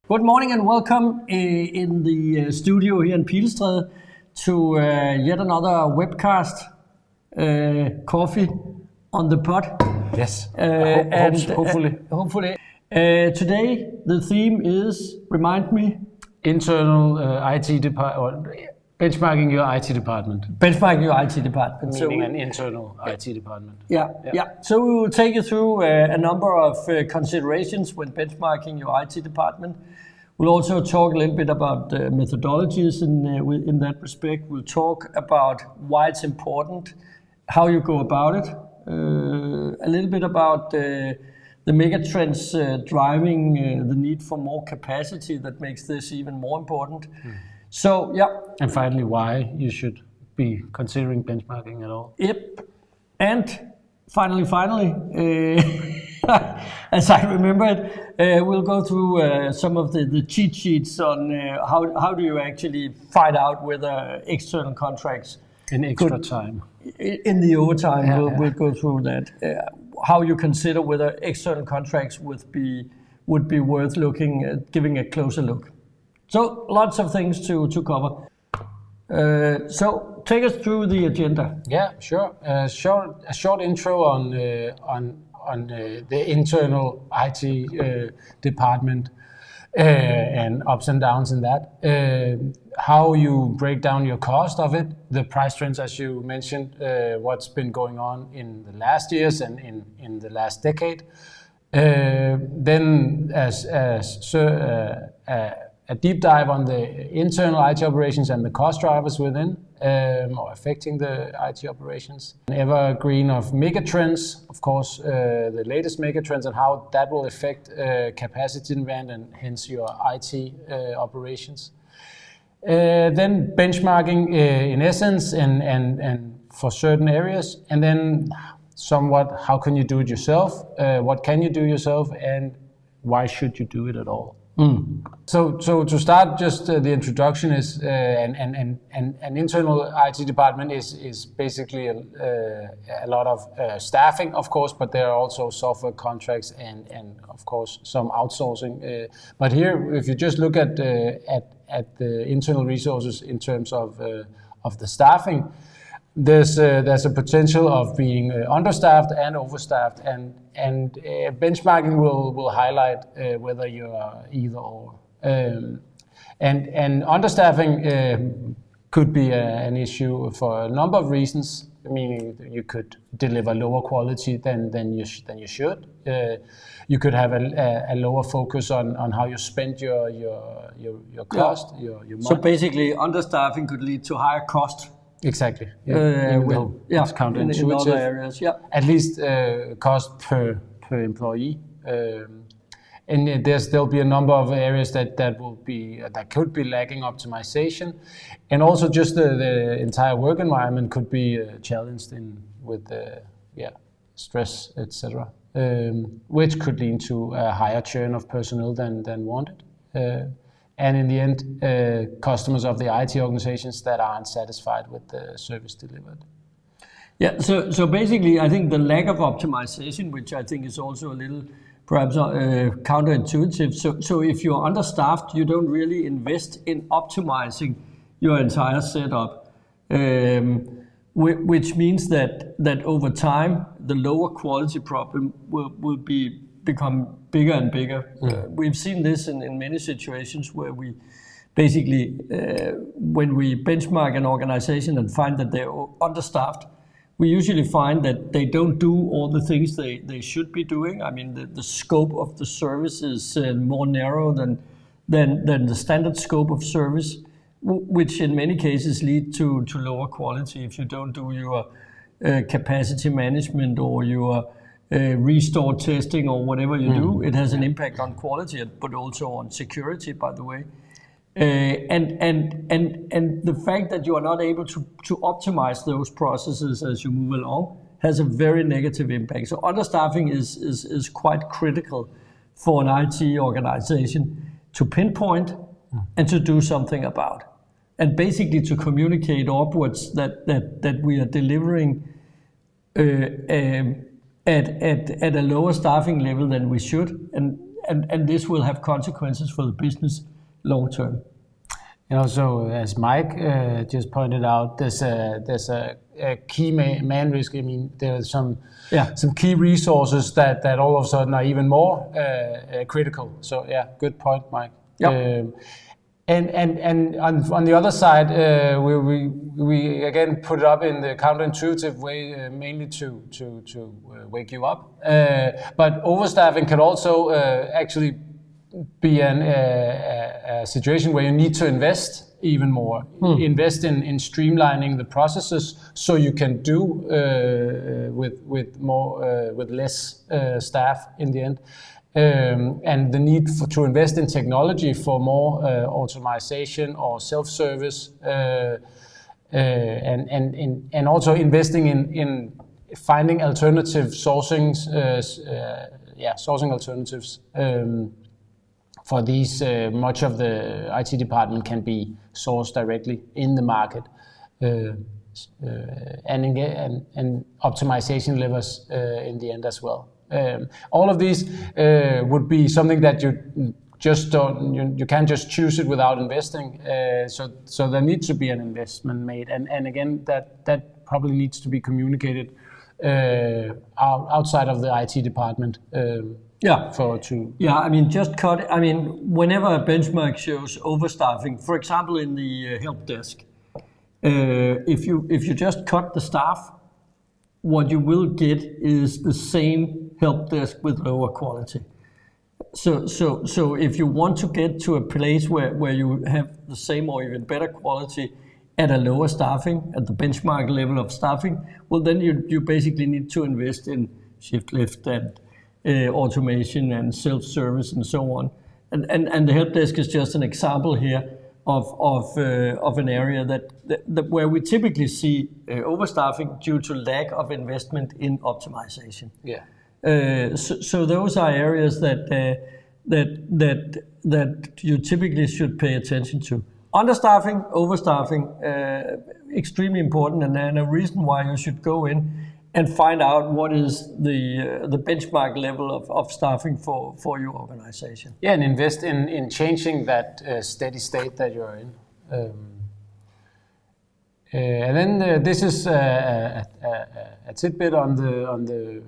Good morning and welcome in the studio here in Pilestræde to yet another webcast, Coffee on the Pod. Yes, hopefully. Today the theme is, remind me? Internal IT department, benchmarking your IT department. Benchmarking your IT department. Meaning an internal IT department. Yeah. So we will take you through a number of considerations when benchmarking your IT department. We'll also talk a little bit about methodologies in that respect. We'll talk about why it's important, how you go about it, a little bit about the megatrends driving the need for more capacity that makes this even more important. So, yeah. And finally, why you should be considering benchmarking at all. Yep. And finally, as I remember it, we'll go through some of the cheat sheets on how do you actually find out whether external contracts in extra time. In the overtime, we'll go through that. How you consider whether external contracts would be worth looking at, giving a closer look. So lots of things to cover. So take us through the agenda. Yeah, sure. A short intro on the internal IT department and ups and downs in that. How you break down your cost of it, the price trends as you mentioned, what's been going on in the last years and in the last decade. Then a deep dive on the internal IT operations and the cost drivers within or affecting the IT operations. An evergreen of megatrends, of course, the latest megatrends and how that will affect capacity demand and hence your IT operations. Then benchmarking in essence and for certain areas, and then somewhat how can you do it yourself, what can you do yourself, and why should you do it at all. So to start, just the introduction is an internal IT department is basically a lot of staffing, of course, but there are also software contracts and of course some outsourcing. But here, if you just look at the internal resources in terms of the staffing, there's a potential of being understaffed and overstaffed, and benchmarking will highlight whether you're either or. And understaffing could be an issue for a number of reasons. Meaning you could deliver lower quality than you should. You could have a lower focus on how you spend your cost, your money. So basically, understaffing could lead to higher cost. Exactly. It's counterintuitive. In other areas, At least cost per employee. And there'll be a number of areas that could be lacking optimization, and also just the entire work environment could be challenged with stress, etc., which could lead to a higher churn of personnel than wanted. And in the end, customers of the IT organizations that aren't satisfied with the service delivered. Yeah, so basically, I think the lack of optimization, which I think is also a little perhaps counterintuitive. So if you're understaffed, you don't really invest in optimizing your entire setup, which means that over time, the lower quality problem will become bigger and bigger. We've seen this in many situations where we basically, when we benchmark an organization and find that they're understaffed, we usually find that they don't do all the things they should be doing. I mean, the scope of the service is more narrow than the standard scope of service, which in many cases lead to lower quality. If you don't do your capacity management or your restore testing or whatever you do, it has an impact on quality, but also on security, by the way. And the fact that you are not able to optimize those processes as you move along has a very negative impact. So understaffing is quite critical for an IT organization to pinpoint and to do something about, and basically to communicate upwards that we are delivering at a lower staffing level than we should, and and this will have consequences for the business long term. And also, as Mike just pointed out, there's a key man risk. I mean, there are some key resources that all of a sudden are even more critical. So yeah, good point, Mike. Yep. And on the other side, we again put it up in the counterintuitive way, mainly to wake you up. But overstaffing can also actually be a situation where you need to invest even more. Invest in streamlining the processes so you can do with less staff in the end. And the need to invest in technology for more automation or self-service, and also investing in finding alternative sourcing alternatives for these. Much of the IT department can be sourced directly in the market, and optimization levers in the end as well. All of these would be something that you just don't, you can't just choose it without investing. So there needs to be an investment made, and again that probably needs to be communicated outside of the IT department. I mean, whenever a benchmark shows overstaffing, for example, in the help desk, if you just cut the staff, what you will get is the same help desk with lower quality. So if you want to get to a place where you have the same or even better quality at a lower staffing, at the benchmark level of staffing, well then you basically need to invest in shift left and automation and self-service and so on. And the help desk is just an example here of an area that where we typically see overstaffing due to lack of investment in optimization. Yeah. So those are areas that you typically should pay attention to. Understaffing, overstaffing, extremely important, and a reason why you should go in and find out what is the benchmark level of staffing for your organization. Yeah, and invest in changing that steady state that you're in. And then this is a tidbit on the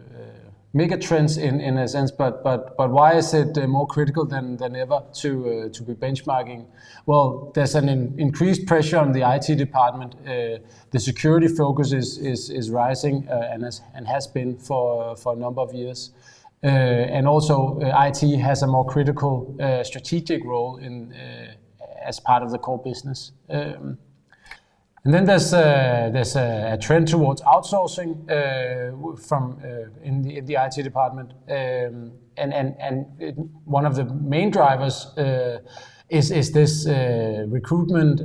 mega trends in a sense, but why is it more critical than ever to be benchmarking? Well, there's an increased pressure on the IT department. The security focus is rising and has been for a number of years. And also IT has a more critical strategic role as part of the core business. And then there's a trend towards outsourcing from in the IT department, and one of the main drivers is this recruitment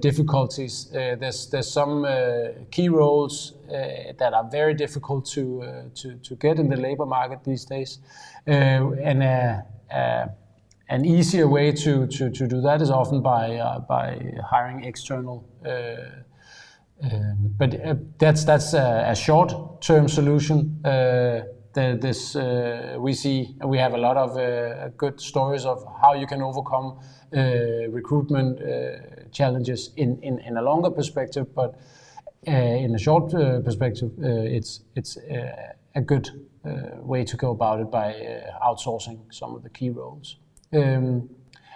difficulties. There's some key roles that are very difficult to get in the labor market these days, and an easier way to do that is often by hiring external. But that's a short-term solution. We have a lot of good stories of how you can overcome recruitment challenges in a longer perspective, but in a short perspective, it's a good way to go about it by outsourcing some of the key roles. And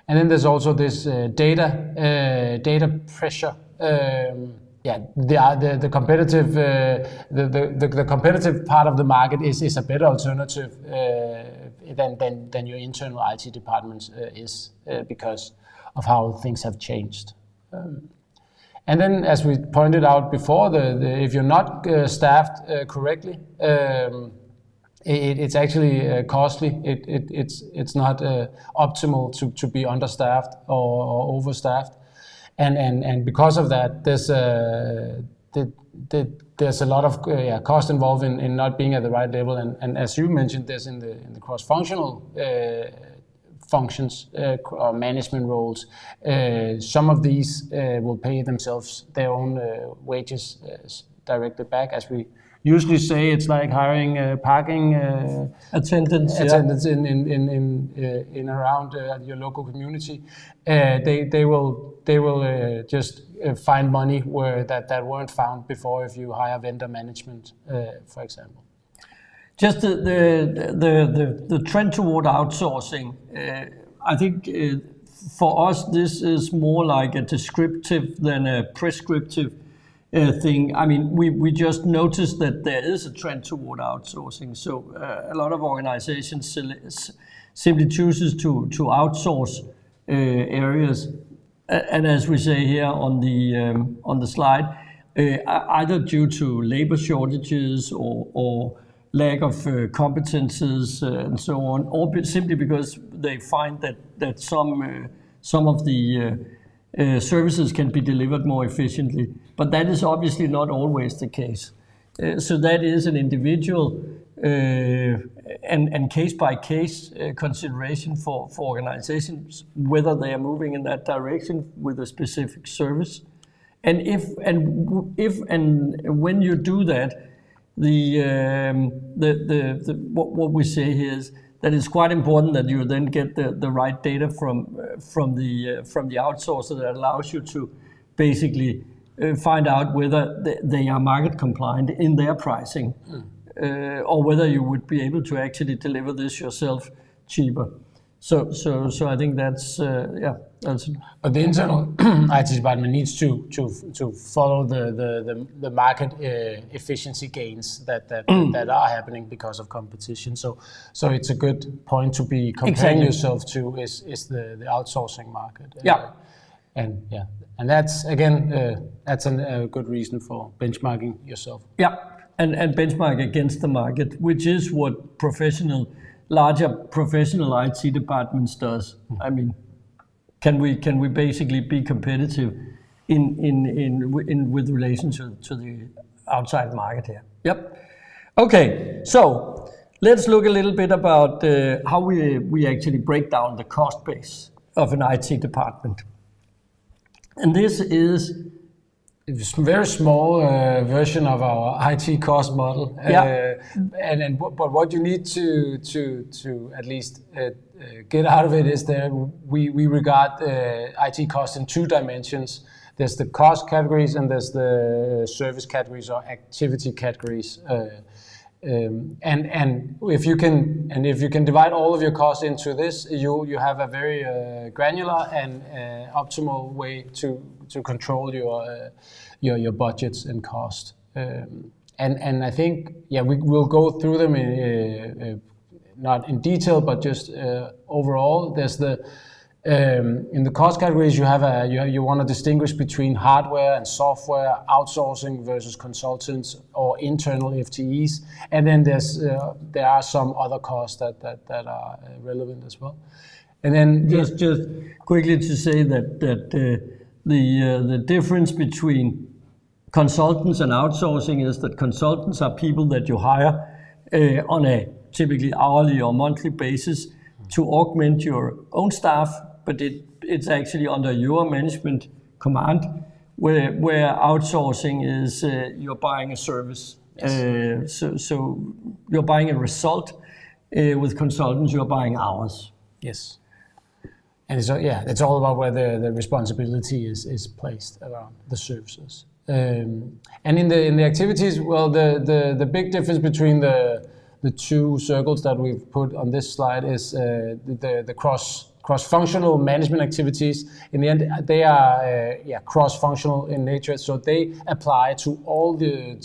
then there's also this data pressure. The competitive the competitive part of the market is a better alternative than your internal IT department is because of how things have changed. And then, as we pointed out before, if you're not staffed correctly, it's actually costly. It's not optimal to be understaffed or overstaffed, and because of that, there's a lot of cost involved in not being at the right level. And as you mentioned, there's in the cross-functional functions or management roles. Some of these will pay themselves their own wages directly back, as we usually say it's like hiring parking attendants in around your local community. They will just find money where that weren't found before if you hire vendor management, for example. Just the trend toward outsourcing. I think for us this is more like a descriptive than a prescriptive thing. I mean, we just noticed that there is a trend toward outsourcing. So a lot of organizations simply chooses to outsource areas, and as we say here on the slide, either due to labor shortages or lack of competences and so on, or simply because they find that some of the services can be delivered more efficiently. But that is obviously not always the case. So that is an individual and case-by-case consideration for organizations, whether they are moving in that direction with a specific service. And if and when you do that, what we say here is that it's quite important that you then get the right data from the outsourcer that allows you to basically find out whether they are market compliant in their pricing, or whether you would be able to actually deliver this yourself cheaper. So I think that's that's. But the internal IT department needs to follow the market efficiency gains that are happening because of competition. So it's a good point to be comparing yourself to is the outsourcing market. And that's again that's a good reason for benchmarking yourself. Yeah, and benchmark against the market, which is what larger professional IT departments does. I mean, can we basically be competitive in with relation to the outside market here? Yep. Okay, so let's look a little bit about how we actually break down the cost base of an IT department. And this is a very small version of our IT cost model. But what you need to at least get out of it is that we regard IT cost in two dimensions. There's the cost categories and there's the service categories or activity categories. And if you can divide all of your costs into this, you have a very granular and optimal way to control your budgets and cost. And I think we'll go through them not in detail, but just overall. There's in the cost categories you have you want to distinguish between hardware and software, outsourcing versus consultants or internal FTEs, and then there are some other costs that are relevant as well. And then just quickly to say that the difference between consultants and outsourcing is that consultants are people that you hire on a typically hourly or monthly basis to augment your own staff, but it's actually under your management command, where outsourcing is you're buying a service. Yes. So you're buying a result. With consultants, you're buying hours. Yes. And it's all about where the responsibility is placed around the services. And in the activities, well, the big difference between the two circles that we've put on this slide is the cross-functional management activities. In the end, they are cross-functional in nature, so they apply to all the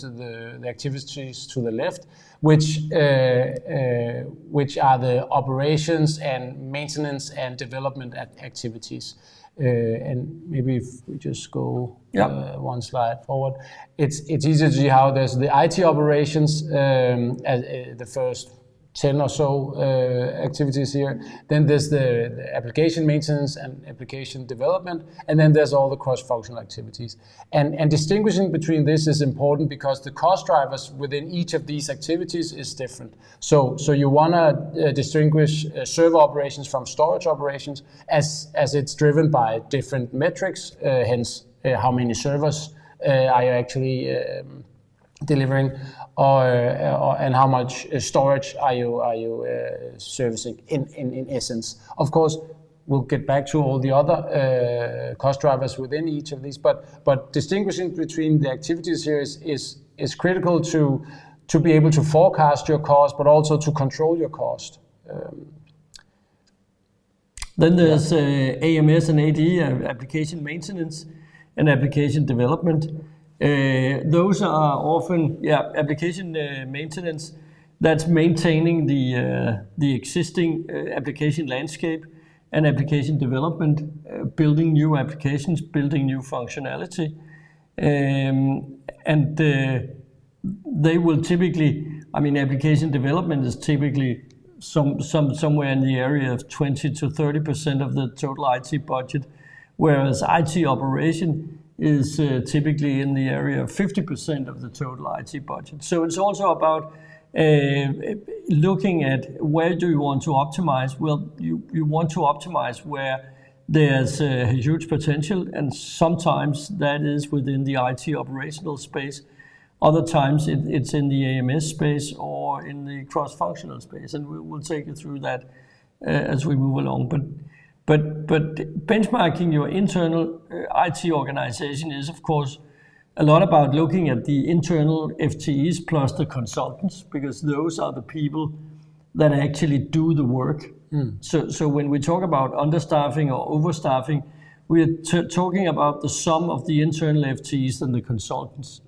activities to the left, which are the operations and maintenance and development activities. And maybe if we just go one slide forward, it's easy to see how there's the IT operations as the first 10 or so activities here. Then there's the application maintenance and application development, and then there's all the cross-functional activities. And distinguishing between this is important because the cost drivers within each of these activities is different. So you want to distinguish server operations from storage operations as it's driven by different metrics, hence how many servers are you actually delivering, and how much storage are you servicing in essence. Of course, we'll get back to all the other cost drivers within each of these, but distinguishing between the activities here is critical to be able to forecast your cost, but also to control your cost. Then there's AMS and AD, application maintenance and application development. Those are often, application maintenance, that's maintaining the existing application landscape, and application development, building new applications, building new functionality. And they will typically, application development is typically somewhere in the area of 20 to 30% of the total IT budget, whereas IT operation is typically in the area of 50% of the total IT budget. So it's also about looking at where do you want to optimize. Well, you want to optimize where there's a huge potential, and sometimes that is within the IT operational space. Other times it's in the AMS space or in the cross-functional space, and we'll take you through that as we move along. But benchmarking your internal IT organization is, of course, a lot about looking at the internal FTEs plus the consultants, because those are the people that actually do the work. So when we talk about understaffing or overstaffing, we're talking about the sum of the internal FTEs and the consultants.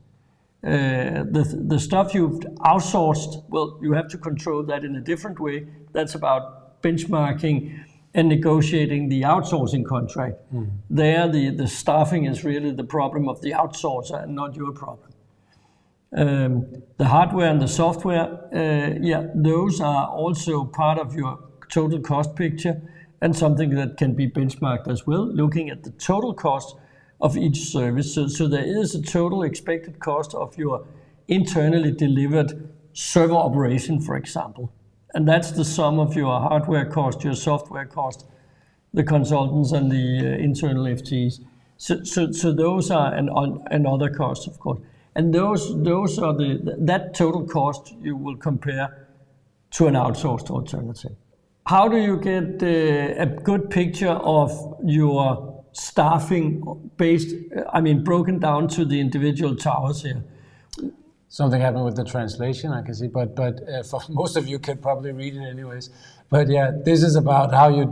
The stuff you've outsourced, well, you have to control that in a different way. That's about benchmarking and negotiating the outsourcing contract. There, the staffing is really the problem of the outsourcer and not your problem. The hardware and the software, those are also part of your total cost picture, and something that can be benchmarked as well, looking at the total cost of each service. So there is a total expected cost of your internally delivered server operation, for example. And that's the sum of your hardware cost, your software cost, the consultants, and the internal FTEs. So those are and other costs, of course. And those are that total cost you will compare to an outsourced alternative. How do you get a good picture of your staffing broken down to the individual towers here? Something happened with the translation, I can see, but for most of you can probably read it anyways. But yeah, this is about how you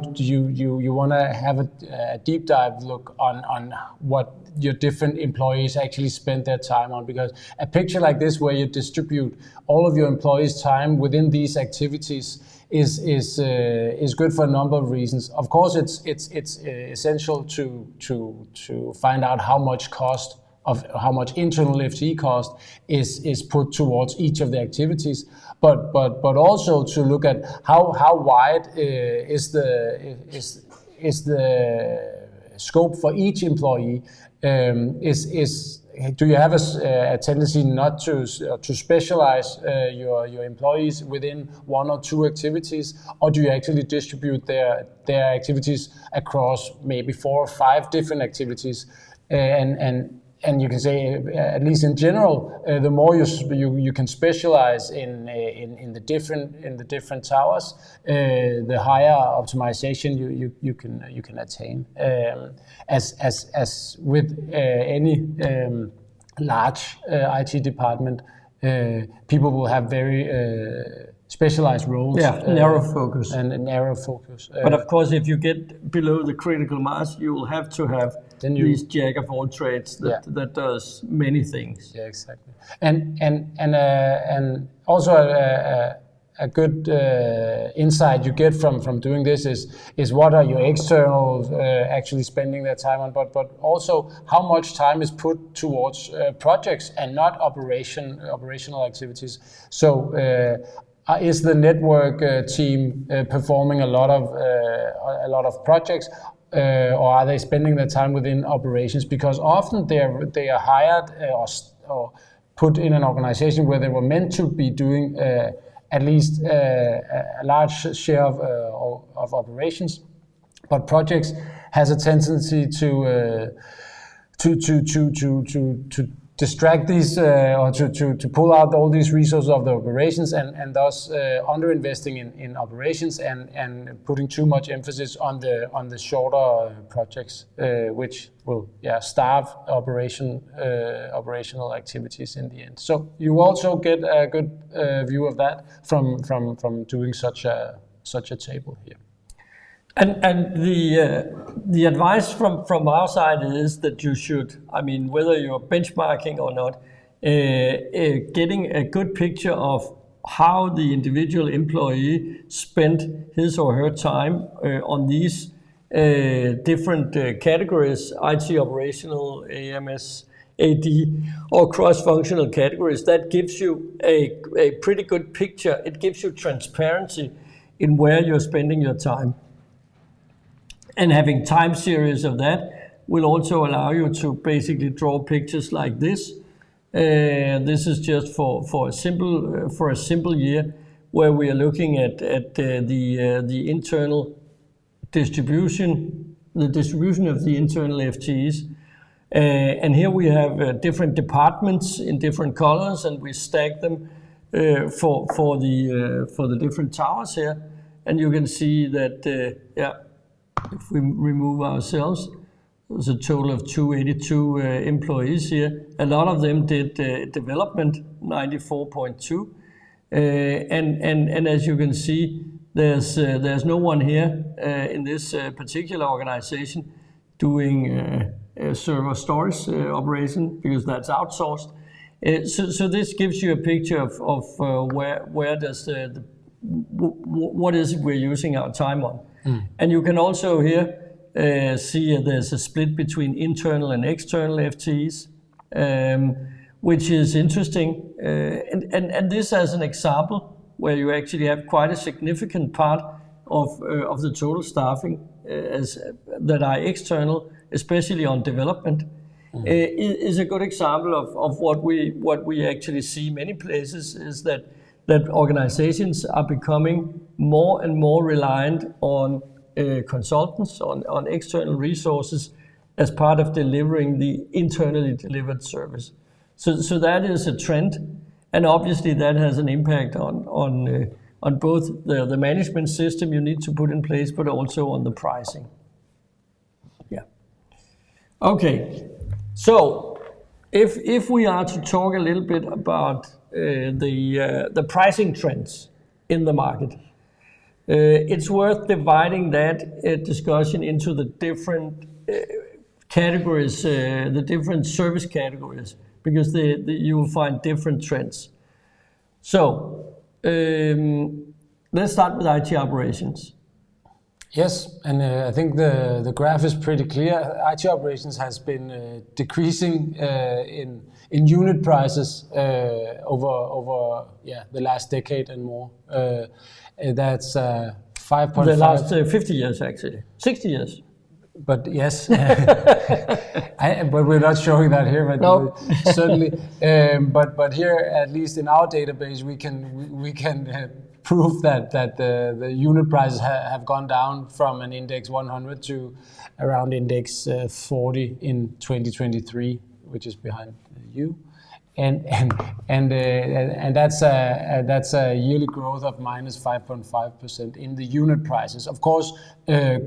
want to have a deep dive look on what your different employees actually spend their time on, because a picture like this where you distribute all of your employees' time within these activities is good for a number of reasons. Of course, it's essential to find out how much internal FTE cost is put towards each of the activities, but also to look at how wide is the scope for each employee. Do you have a tendency not to specialize your employees within one or two activities, or do you actually distribute their activities across maybe 4 or 5 different activities? And you can say, at least in general, the more you can specialize in the different towers, the higher optimization you can attain. As with any large IT department, people will have very specialized roles. Narrow focus. And narrow focus. But of course, if you get below the critical mass, you will have to have these jack of all trades that does many things. Yeah, exactly. And also a good insight you get from doing this is what are your externals actually spending their time on, but also how much time is put towards projects and not operational activities. So is the network team performing a lot of projects, or are they spending their time within operations? Because often they are hired or put in an organization where they were meant to be doing at least a large share of operations, but projects has a tendency to distract these or to pull out all these resources of the operations and thus underinvesting in operations and putting too much emphasis on the shorter projects, which will starve operational activities in the end. So you also get a good view of that from doing such a table here. And the advice from our side is that you should, I mean, whether you're benchmarking or not, getting a good picture of how the individual employee spent his or her time on these different categories, IT operational, AMS, AD, or cross-functional categories. That gives you a pretty good picture. It gives you transparency in where you're spending your time. And having time series of that will also allow you to basically draw pictures like this. This is just for a simple year where we are looking at the internal distribution, the distribution of the internal FTEs. And here we have different departments in different colors, and we stack them for the different towers here. And you can see that if we remove ourselves, there's a total of 282 employees here. A lot of them did development, 94.2. And as you can see, there's no one here in this particular organization doing server storage operation, because that's outsourced. So this gives you a picture of where does what is it we're using our time on. And you can also here see there's a split between internal and external FTEs, which is interesting. And this as an example where you actually have quite a significant part of the total staffing that are external, especially on development, is a good example of what we actually see many places, is that organizations are becoming more and more reliant on consultants, on external resources as part of delivering the internally delivered service. So that is a trend, and obviously that has an impact on both the management system you need to put in place, but also on the pricing. Yeah. Okay. So if we are to talk a little bit about the pricing trends in the market, it's worth dividing that discussion into the different categories, the different service categories, because you will find different trends. So let's start with IT operations. Yes, and I think the graph is pretty clear. IT operations has been decreasing in unit prices over the last decade and more. That's 5.5. The last 50 years, actually, 60 years. But yes, but we're not showing that here. But no. Certainly. But here, at least in our database, we can prove that the unit prices have gone down from an index 100 to around index 40 in 2023, which is behind you. And that's a yearly growth of minus 5.5% in the unit prices. Of course,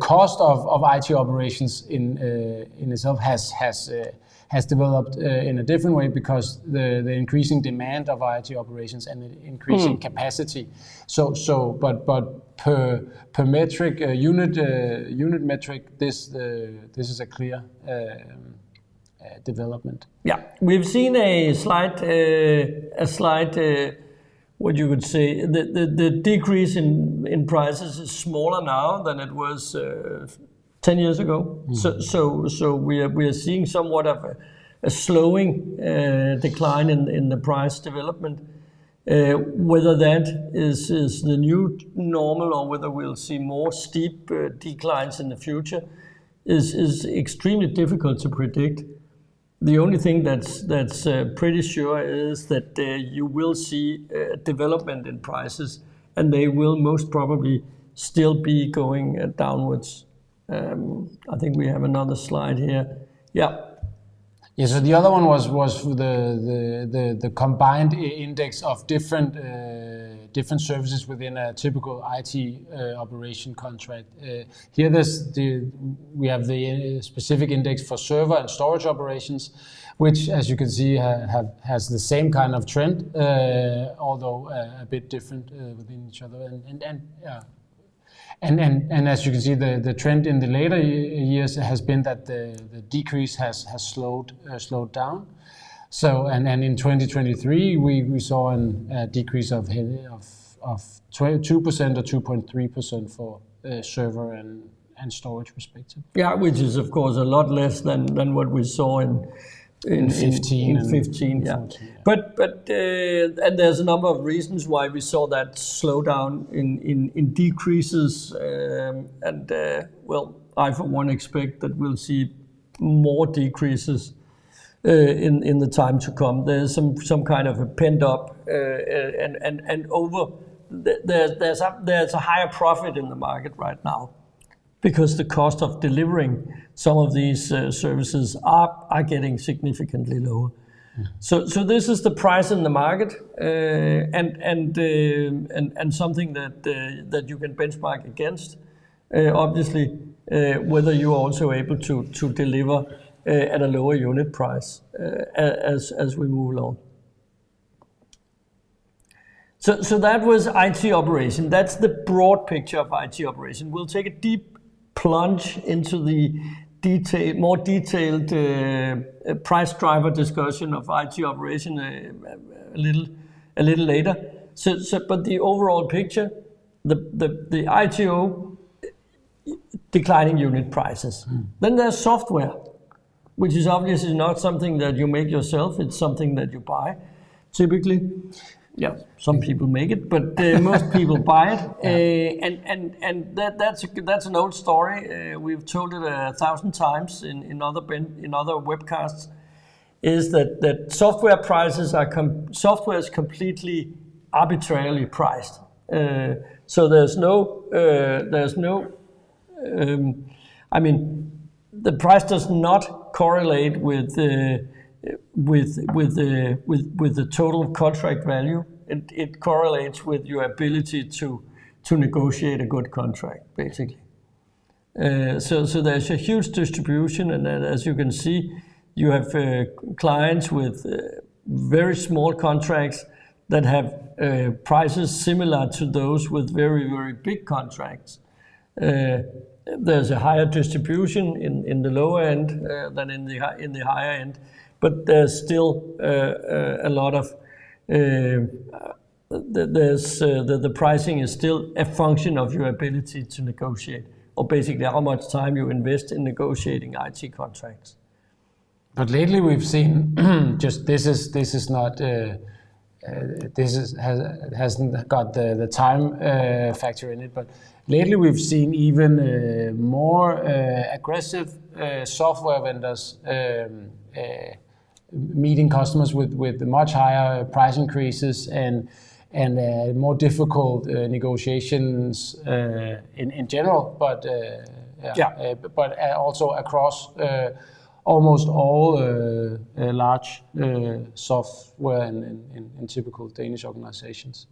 cost of IT operations in itself has developed in a different way, because the increasing demand of IT operations and the increasing capacity. But per metric unit metric, this is a clear development. Yeah, we've seen a slight, what you could say, the decrease in prices is smaller now than it was 10 years ago. So we are seeing somewhat of a slowing decline in the price development. Whether that is the new normal or whether we'll see more steep declines in the future is extremely difficult to predict. The only thing that's pretty sure is that you will see development in prices, and they will most probably still be going downwards. I think we have another slide here. Yeah. Yeah, so the other one was the combined index of different services within a typical IT operation contract. Here, we have the specific index for server and storage operations, which, as you can see, has the same kind of trend, although a bit different within each other. And as you can see, the trend in the later years has been that the decrease has slowed down. So and in 2023 we saw a decrease of 2% or 2.3% for server and storage respectively. Yeah, which is of course a lot less than what we saw in 15 in 15, yeah. 14, yeah. But and there's a number of reasons why we saw that slowdown in decreases, well, I for one expect that we'll see more decreases in the time to come. There's some kind of a pent up and over. There's a higher profit in the market right now, because the cost of delivering some of these services are getting significantly lower. So this is the price in the market, and something that you can benchmark against. Obviously, whether you are also able to deliver at a lower unit price as we move along. So that was IT operation. That's the broad picture of IT operation. We'll take a deep plunge into the more detailed price driver discussion of IT operation a little later. But the overall picture, the ITO declining unit prices. Then there's software, which is obviously not something that you make yourself. It's something that you buy, typically. Yeah, some people make it, but most people buy it, and that's an old story. We've told it 1,000 times in other webcasts. Is that software prices software is completely arbitrarily priced. So there's no. I mean, the price does not correlate with the total contract value. It correlates with your ability to negotiate a good contract, basically. So there's a huge distribution, and as you can see, you have clients with very small contracts that have prices similar to those with very, very big contracts. There's a higher distribution in the lower end than in the higher end. But there's still a lot of the pricing is still a function of your ability to negotiate, or basically how much time you invest in negotiating IT contracts. But lately we've seen hasn't got the time factor in it. But lately we've seen even more aggressive software vendors. Meeting customers with much higher price increases and more difficult negotiations in general, but also across almost all large software in typical Danish organizations.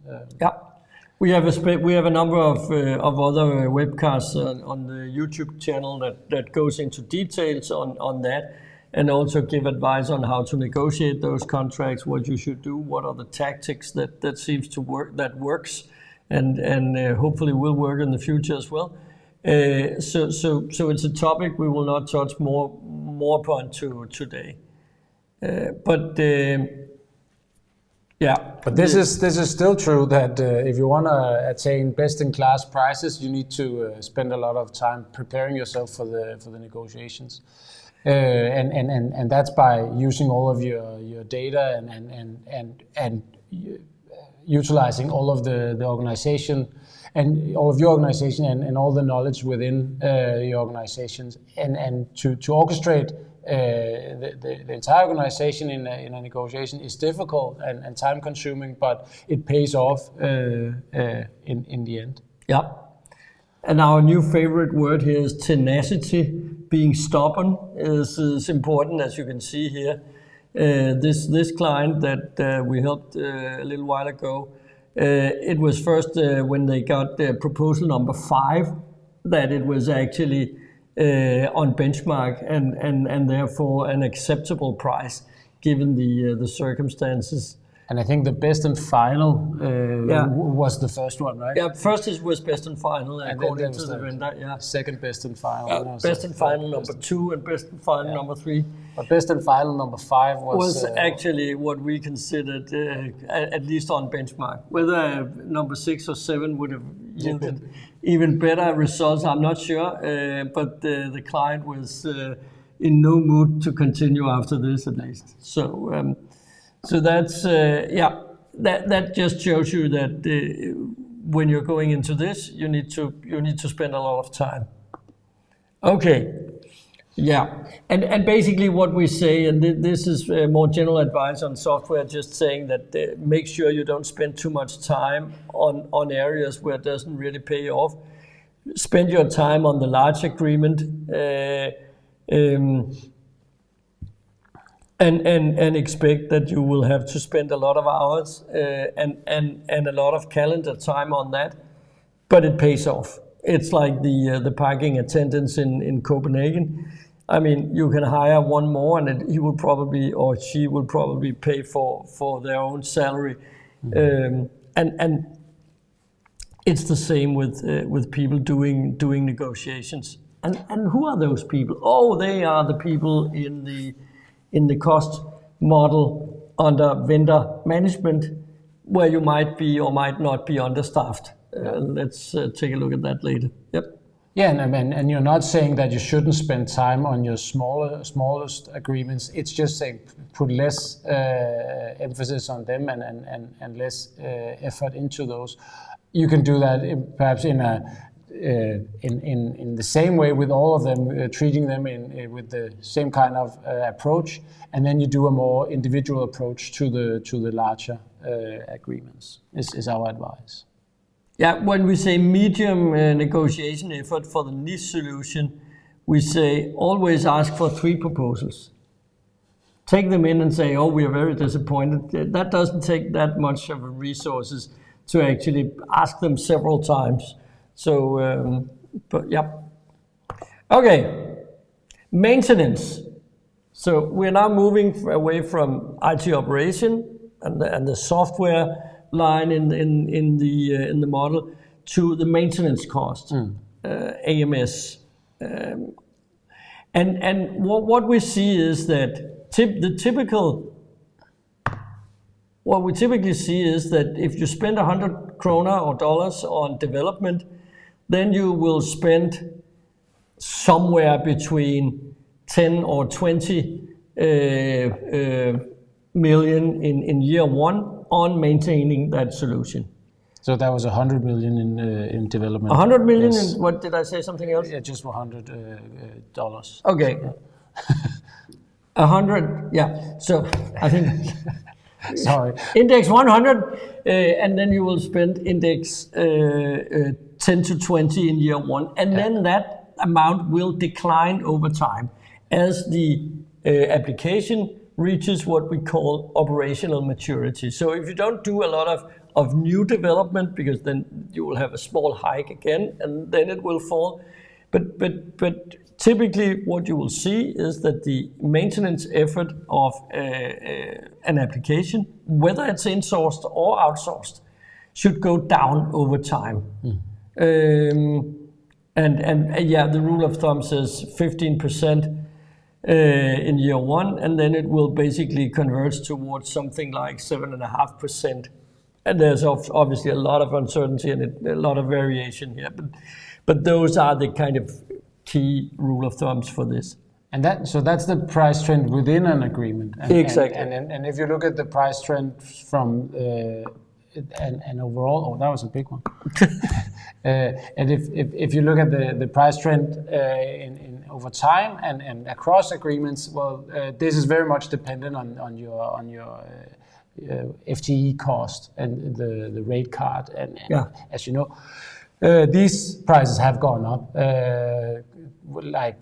We have a number of other webcasts on the YouTube channel that goes into details on that, and also give advice on how to negotiate those contracts, what you should do, what are the tactics that seems to work, that works, and hopefully will work in the future as well. So it's a topic we will not touch more upon today. But this is still true that if you want to attain best-in-class prices, you need to spend a lot of time preparing yourself for the negotiations. And that's by using all of your data and utilizing all of the organization and all of your organization and all the knowledge within your organizations and to orchestrate the entire organization in a negotiation is difficult and time consuming, but it pays off in the end. Yeah. And our new favorite word here is tenacity. being stubborn is important, as you can see here. This client that we helped a little while ago, it was first when they got proposal number 5 that it was actually on benchmark and therefore an acceptable price given the circumstances. And I think the best and final was the first one, right? Yeah, first it was best and final according to the vendor. Yeah, second best and final. Best and final number 2 and best and final number 3. But best and final number 5 was actually what we considered at least on benchmark. Whether number 6 or 7 would have yielded even better results, I'm not sure. But the client was in no mood to continue after this, at least. So that's that just shows you that when you're going into this, you need to spend a lot of time. Okay, yeah, and basically what we say, and this is more general advice on software, just saying that make sure you don't spend too much time on areas where it doesn't really pay off. Spend your time on the large agreement. And expect that you will have to spend a lot of hours and a lot of calendar time on that, but it pays off. It's like the parking attendants in Copenhagen. I mean, you can hire one more, and he will probably or she will probably pay for their own salary, and it's the same with people doing negotiations. And who are those people? Oh, they are the people in the cost model under vendor management, where you might be or might not be understaffed. Let's take a look at that later. Yep. Yeah, and you're not saying that you shouldn't spend time on your smallest agreements. It's just saying put less emphasis on them and less effort into those. You can do that perhaps in the same way with all of them, treating them with the same kind of approach, and then you do a more individual approach to the larger agreements. Is our advice. Yeah, when we say medium negotiation effort for the niche solution, we say always ask for 3 proposals. Take them in and say, oh, we are very disappointed. That doesn't take that much of resources to actually ask them several times. So, but yeah. Okay, maintenance. So we're now moving away from IT operation and the software line in the model to the maintenance cost, AMS. And what we see is that what we typically see is that if you spend 100 kroner or dollars on development, then you will spend somewhere between 10 or 20 million in year 1 on maintaining that solution. So that was 100 million in development. 100 million yes. In, what did I say, something else? Yeah, just $100. Okay. 100, yeah. So I think... Sorry. Index 100, and then you will spend index 10 to 20 in year 1. And then that amount will decline over time as the application reaches what we call operational maturity. So if you don't do a lot of new development, because then you will have a small hike again, and then it will fall. But typically what you will see is that the maintenance effort of an application, whether it's insourced or outsourced, should go down over time. And yeah, the rule of thumb says 15% in year 1, and then it will basically converge towards something like 7.5%. And there's obviously a lot of uncertainty and a lot of variation here, but those are the kind of key rule of thumbs for this. And so that's the price trend within an agreement. Exactly. And if you look at the price trend from and overall, that was a big one. And if you look at the price trend in over time and across agreements, well, this is very much dependent on your FTE cost and the rate card. And as you know, these prices have gone up like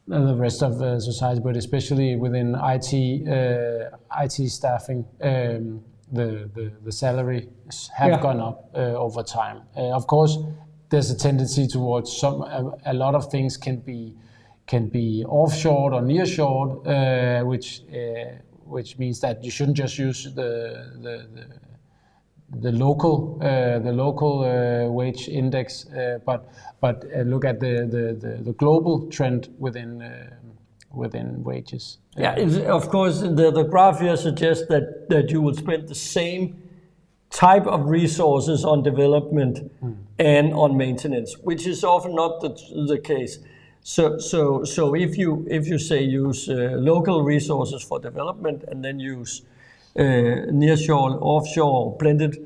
the rest of the society, but especially within IT staffing, the salaries have gone up over time. Of course, there's a tendency towards a lot of things can be offshored or nearshored, which means that you shouldn't just use the local wage index, but look at the global trend within wages. Yeah, of course, the graph here suggests that you will spend the same type of resources on development and on maintenance, which is often not the case. So if you say use local resources for development and then use nearshore, offshore, blended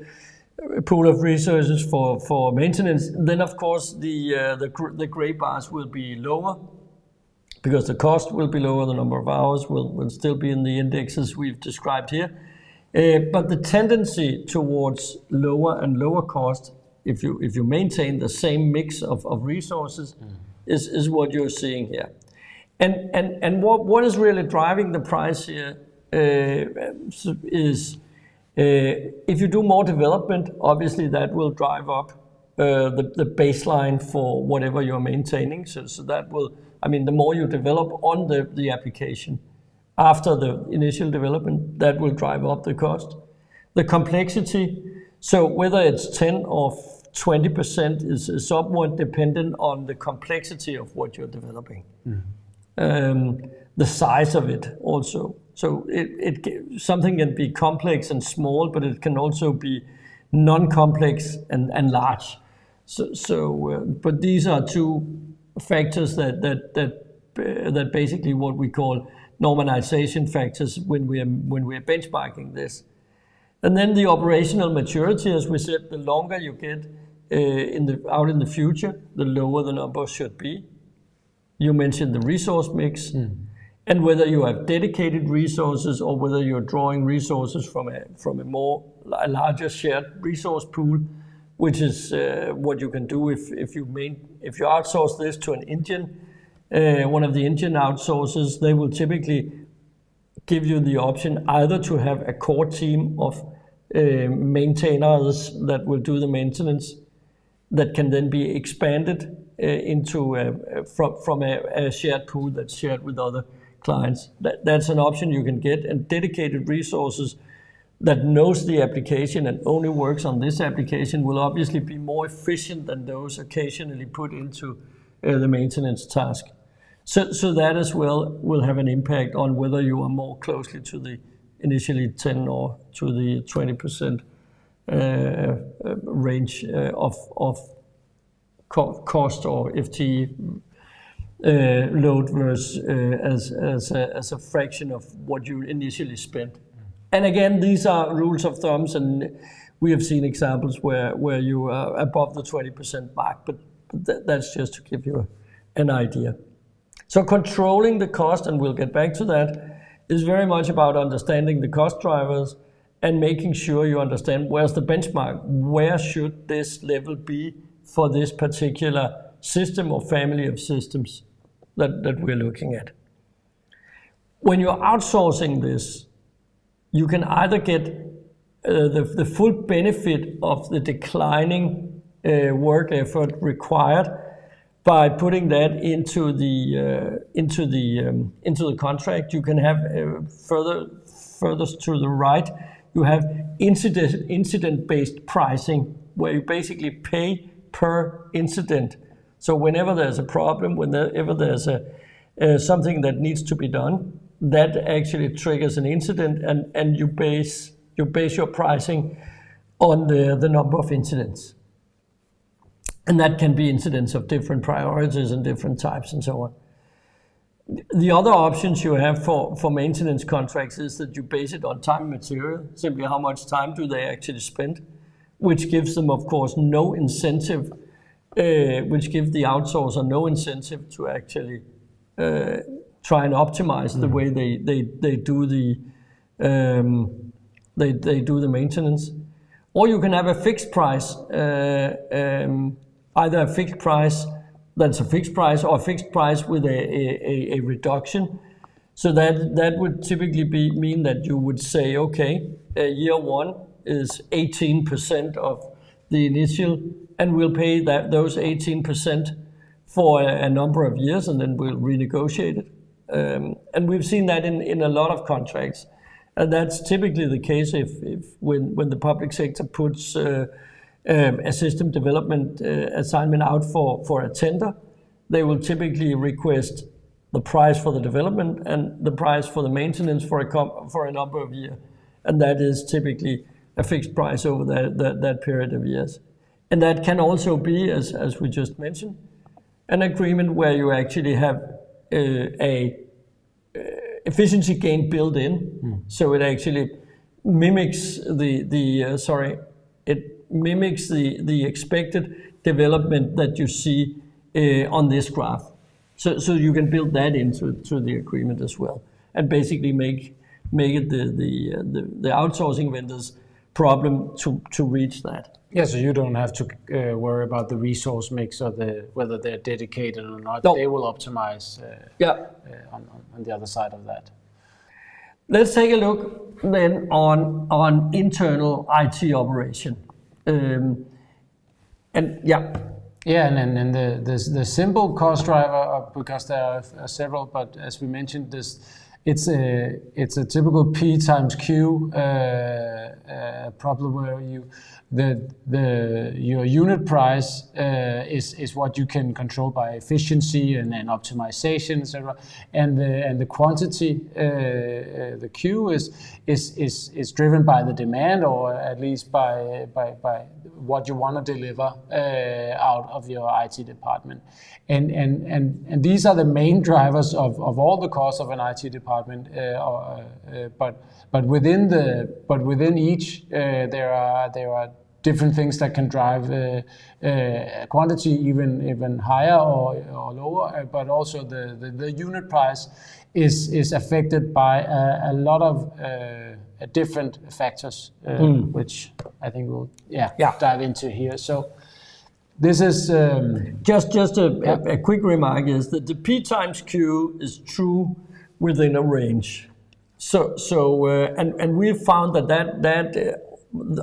pool of resources for maintenance, then of course the gray bars will be lower because the cost will be lower, the number of hours will still be in the indexes we've described here. But the tendency towards lower and lower cost, if you maintain the same mix of resources, is what you're seeing here. And what is really driving the price here is if you do more development, obviously that will drive up the baseline for whatever you're maintaining. So that will, the more you develop on the application after the initial development, that will drive up the cost. The complexity, so whether it's 10 or 20% is somewhat dependent on the complexity of what you're developing. The size of it also. So something can be complex and small, but it can also be non-complex and large. But these are two factors that basically what we call normalization factors when we are benchmarking this. And then the operational maturity, as we said, the longer you get out in the future, the lower the numbers should be. You mentioned the resource mix, and whether you have dedicated resources or whether you're drawing resources from a larger shared resource pool, which is what you can do if you outsource this to an Indian. One of the Indian outsourcers, they will typically give you the option either to have a core team of maintainers that will do the maintenance that can then be expanded into from a shared pool that's shared with other clients. That's an option you can get, and dedicated resources that knows the application and only works on this application will obviously be more efficient than those occasionally put into the maintenance task. So that as well will have an impact on whether you are more closely to the initially 10 or to the 20% range of cost or FTE load versus as a fraction of what you initially spent. And again, these are rules of thumbs, and we have seen examples where you are above the 20% mark, but that's just to give you an idea. So controlling the cost, and we'll get back to that, is very much about understanding the cost drivers and making sure you understand where's the benchmark, where should this level be for this particular system or family of systems that we're looking at. When you're outsourcing this, you can either get the full benefit of the declining work effort required by putting that into the contract. You can have further to the right, you have incident-based pricing, where you basically pay per incident. So whenever there's a problem, whenever there's something that needs to be done, that actually triggers an incident, and you base your pricing on the number of incidents. And that can be incidents of different priorities and different types and so on. The other options you have for maintenance contracts is that you base it on time and material, simply how much time do they actually spend, which gives them, of course, no incentive, which gives the outsourcer no incentive to actually try and optimize the way they do the maintenance. Or you can have a fixed price, either a fixed price that's a fixed price, or a fixed price with a reduction. So that would typically mean that you would say, okay, year one is 18% of the initial, and we'll pay those 18% for a number of years, and then we'll renegotiate it. And we've seen that in a lot of contracts. And that's typically the case when the public sector puts a system development assignment out for a tender. They will typically request the price for the development and the price for the maintenance for a number of years. And that is typically a fixed price over that period of years. And that can also be, as we just mentioned, an agreement where you actually have a efficiency gain built in. So it actually mimics the expected development that you see on this graph. So you can build that into the agreement as well, and basically make it the outsourcing vendor's problem to reach that. Yeah, so you don't have to worry about the resource mix or whether they're dedicated or not. No. They will optimize on the other side of that. Let's take a look then on internal IT operation. Yeah, and the simple cost driver, because there are several, but as we mentioned, it's a typical P times Q problem where your unit price is what you can control by efficiency and optimization, etc. And the quantity, the Q is driven by the demand, or at least by what you want to deliver out of your IT department. And these are the main drivers of all the costs of an IT department. But within each there are different things that can drive quantity even higher or lower. But also the unit price is affected by a lot of different factors, which I think we'll dive into here. So this is just a quick remark is that the P times Q is true within a range. And we found that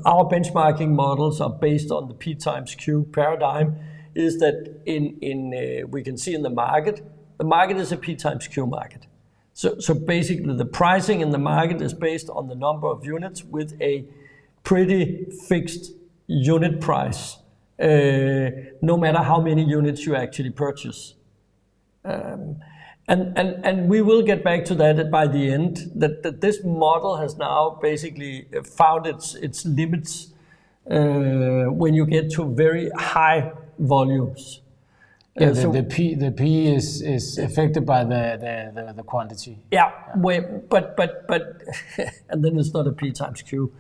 our benchmarking models are based on the P times Q paradigm. Is that we can see in the market is a P times Q market. So basically the pricing in the market is based on the number of units with a pretty fixed unit price, no matter how many units you actually purchase. And we will get back to that by the end, that this model has now basically found its limits when you get to very high volumes. Yeah, the P is affected by the quantity. Yeah, but and then it's not a P times Q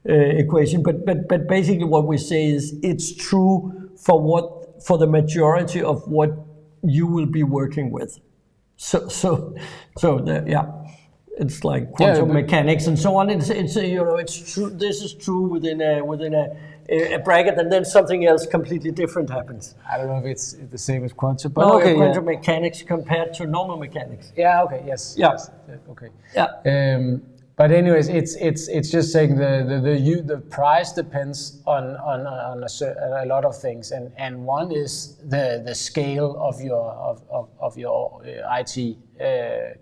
equation. But basically what we say is it's true for the majority of what you will be working with. So it's like quantum mechanics and so on. It's true. This is true within a bracket, and then something else completely different happens. I don't know if it's the same as quantum, but quantum mechanics compared to normal mechanics. Yeah. Okay. Yes. Yeah. Yes, okay. Yeah. But anyways, it's just saying the price depends on a lot of things, and one is the scale of your IT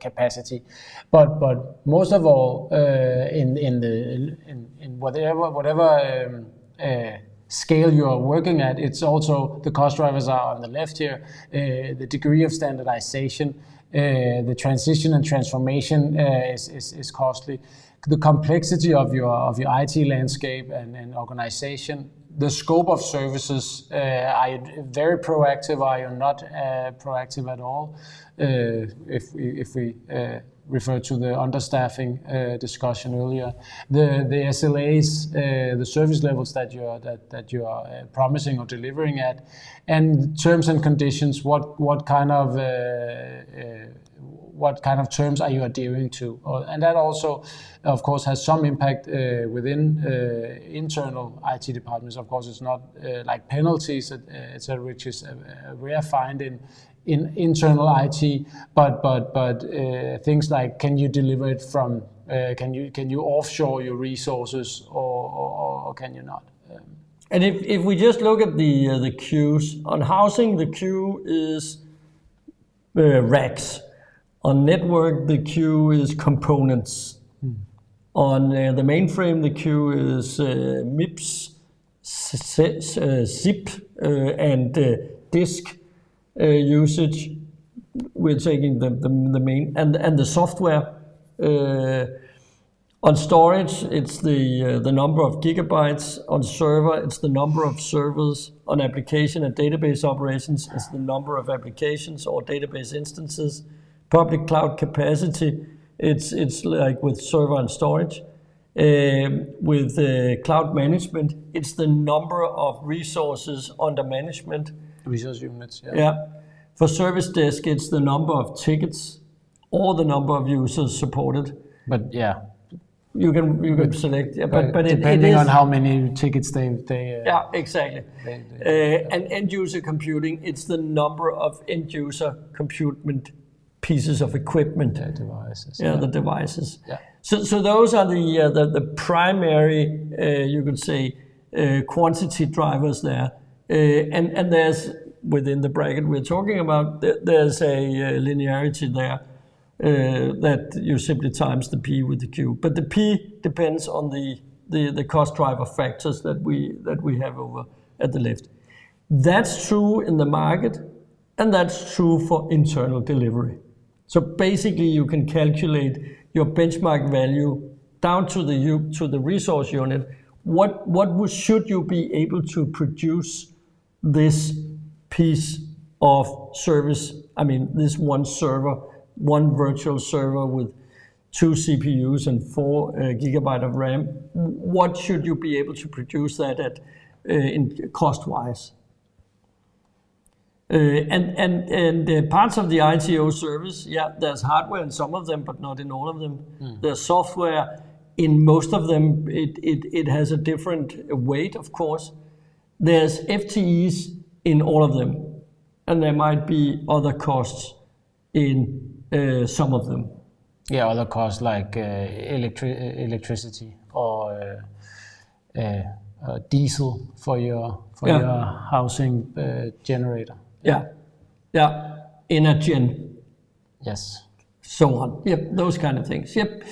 capacity, but most of all in whatever scale you are working at, it's also the cost drivers are on the left here, the degree of standardization. The transition and transformation is costly. The complexity of your IT landscape and organization, the scope of services. Are you very proactive? Are you not proactive at all? If we referred to the understaffing discussion earlier. The SLAs, the service levels that you are promising or delivering at, and terms and conditions. What kind of terms are you adhering to? And that also, of course, has some impact within internal IT departments. Of course, it's not like penalties, etc., which is a rare find in internal IT, but things like, can you deliver it from, can you offshore your resources, or can you not? And if we just look at the queues on housing, the queue is racks. On network, the queue is components. On the mainframe, the queue is MIPS, zip, and disk usage. We're taking the main and the software. On storage, it's the number of gigabytes. On server, it's the number of servers. On application and database operations, it's the number of applications or database instances. Public cloud capacity, it's like with server and storage. With cloud management, it's the number of resources under management. Resource units, yeah. Yeah. For service desk, it's the number of tickets or the number of users supported. But yeah, you can select. Yeah, but depending on how many tickets they yeah, exactly. And end user computing, it's the number of end user computing pieces of equipment. The devices. Yeah, the devices. Yeah. So those are the primary, you could say, quantity drivers there. And there's, within the bracket we're talking about, there's a linearity there that you simply times the P with the Q. But the P depends on the cost driver factors that we have over at the left. That's true in the market, and that's true for internal delivery. So basically, you can calculate your benchmark value down to the resource unit. What should you be able to produce this piece of service? I mean, this one server, one virtual server with 2 CPUs and 4 gigabyte of RAM. What should you be able to produce that at in cost-wise? And parts of the ITO service, yeah, there's hardware in some of them, but not in all of them. There's software in most of them. It has a different weight, of course. There's FTEs in all of them, and there might be other costs in some of them. Yeah, other costs like electricity or diesel for your housing generator. Yeah, Energen. Yes. So on. Yep, those kind of things. Yep.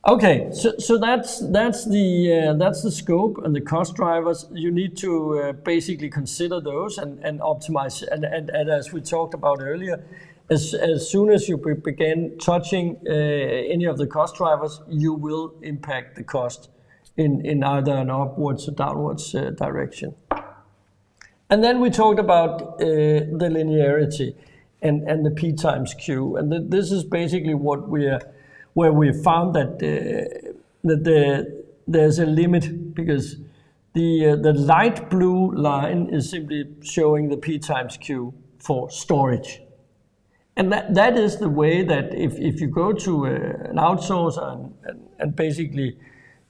Okay, so that's the scope and the cost drivers. You need to basically consider those and optimize. And as we talked about earlier, as soon as you begin touching any of the cost drivers, you will impact the cost in either an upwards or downwards direction. And then we talked about the linearity and the P times Q. And this is basically where we found that there's a limit, because the light blue line is simply showing the P times Q for storage. And that is the way that if you go to an outsourcer and basically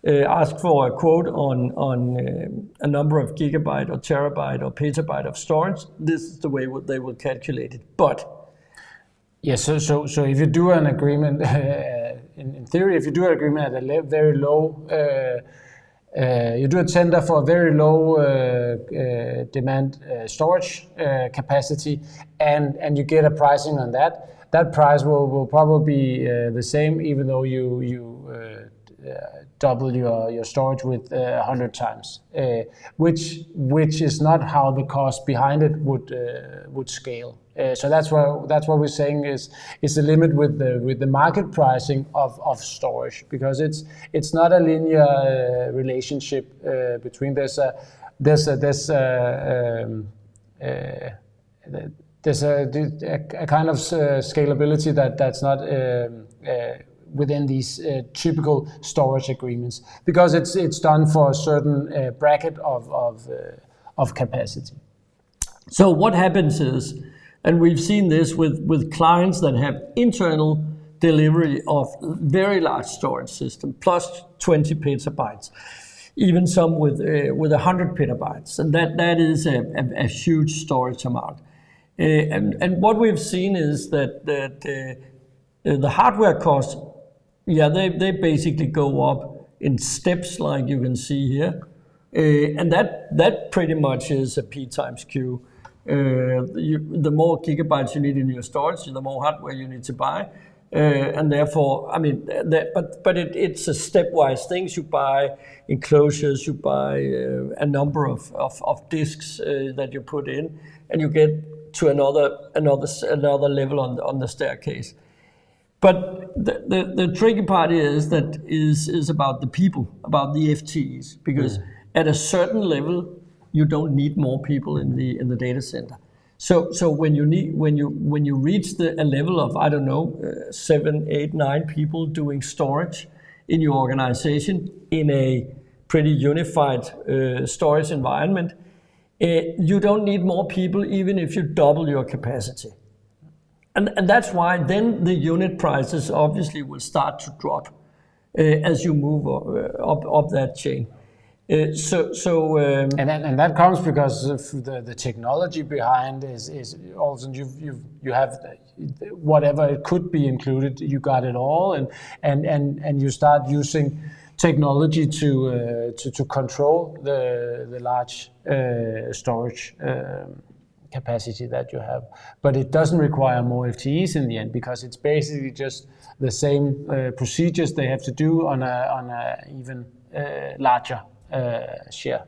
ask for a quote on a number of gigabyte or terabyte or petabyte of storage, this is the way they will calculate it. But yes, so if you do an agreement, in theory, if you do an agreement at a very low, you do a tender for a very low demand storage capacity, and you get a pricing on that. That price will probably be the same, even though you double your storage with 100 times, which is not how the cost behind it would scale. So that's what we're saying is the limit with the market pricing of storage, because it's not a linear relationship there's a kind of scalability that's not within these typical storage agreements, because it's done for a certain bracket of capacity. So what happens is, and we've seen this with clients that have internal delivery of very large storage system, plus 20 petabytes, even some with 100 petabytes, and that is a huge storage amount. And what we've seen is that the hardware costs, they basically go up in steps, like you can see here, and that pretty much is a P times Q. The more gigabytes you need in your storage, the more hardware you need to buy. And therefore, I mean, it's a stepwise things. You buy enclosures, you buy a number of disks that you put in, and you get to another level on the staircase. But the tricky part is about the people, about the FTEs, because at a certain level you don't need more people in the data center. So when you reach a level of, I don't know, 7, 8, 9 people doing storage in your organization in a pretty unified storage environment, you don't need more people even if you double your capacity. And that's why then the unit prices obviously will start to drop as you move up that chain. And that comes because of the technology behind is also you have whatever it could be included, you got it all, and you start using technology to control the large storage capacity that you have. But it doesn't require more FTEs in the end, because it's basically just the same procedures they have to do on a even larger share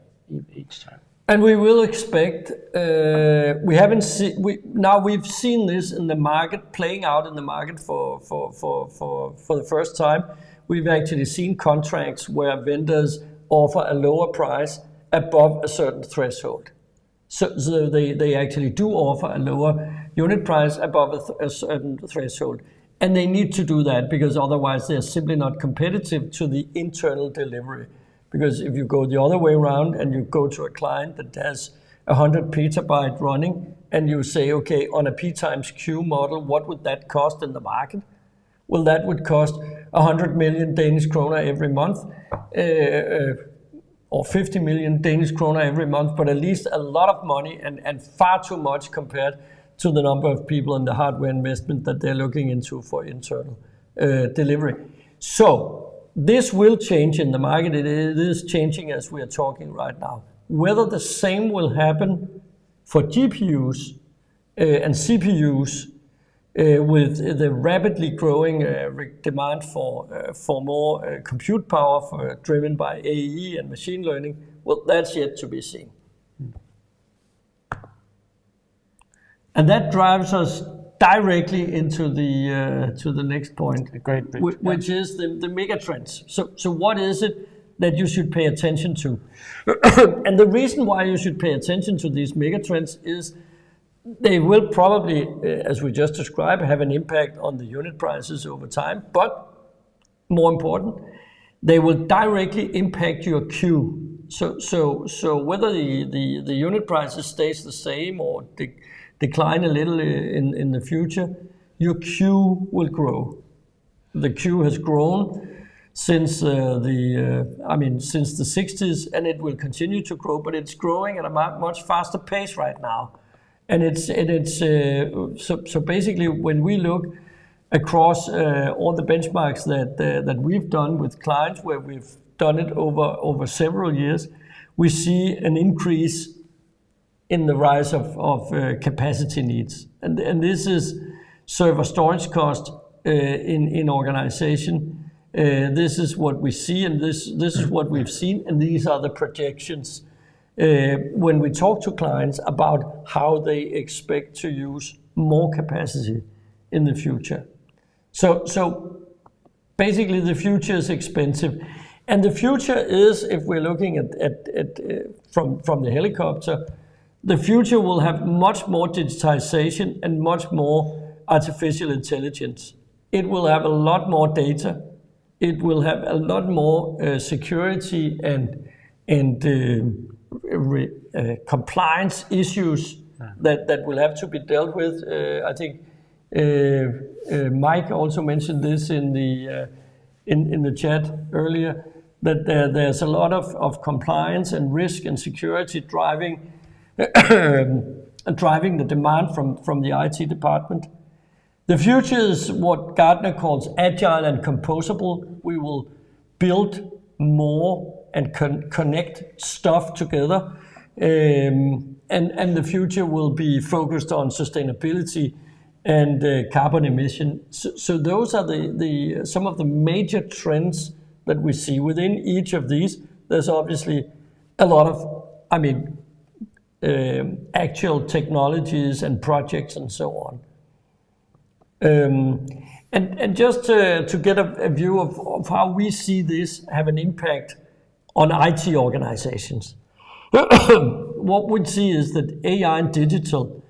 each time. And we will expect, we've seen this in the market, playing out in the market for the first time. We've actually seen contracts where vendors offer a lower price above a certain threshold. So they actually do offer a lower unit price above a certain threshold. And they need to do that because otherwise they're simply not competitive to the internal delivery. Because if you go the other way around and you go to a client that has 100 petabyte running and you say, okay, on a P times Q model, what would that cost in the market? Well, that would cost 100 million Danish kroner every month, or 50 million Danish kroner every month, but at least a lot of money and far too much compared to the number of people and the hardware investment that they're looking into for internal delivery. So this will change in the market. It is changing as we are talking right now. Whether the same will happen for GPUs and CPUs with the rapidly growing demand for more compute power driven by AI and machine learning, well, that's yet to be seen. And that drives us directly into the next point, which is the mega trends. So what is it that you should pay attention to? And the reason why you should pay attention to these mega trends is they will probably, as we just described, have an impact on the unit prices over time. But more important, they will directly impact your Q. So whether the unit prices stays the same or decline a little in the future, your Q will grow. The Q has grown since since the 60s, and it will continue to grow, but it's growing at a much faster pace right now. And so basically, when we look across all the benchmarks that we've done with clients, where we've done it over several years, we see an increase in the rise of capacity needs. And this is server storage cost in organization. This is what we see, and this is what we've seen, and these are the projections when we talk to clients about how they expect to use more capacity in the future. So basically the future is expensive. And the future is, if we're looking at from the helicopter, The future will have much more digitization and much more artificial intelligence. It will have a lot more data. It will have a lot more security and compliance issues that will have to be dealt with. I think Mike also mentioned this in the chat earlier, that there's a lot of compliance and risk and security driving the demand from the IT department. The future is what Gartner calls agile and composable. We will build more and connect stuff together. And the future will be focused on sustainability and carbon emission. So those are some of the major trends that we see within each of these. There's obviously a lot of, actual technologies and projects and so on. And just to get a view of how we see this have an impact on IT organizations. What we see is that AI and digital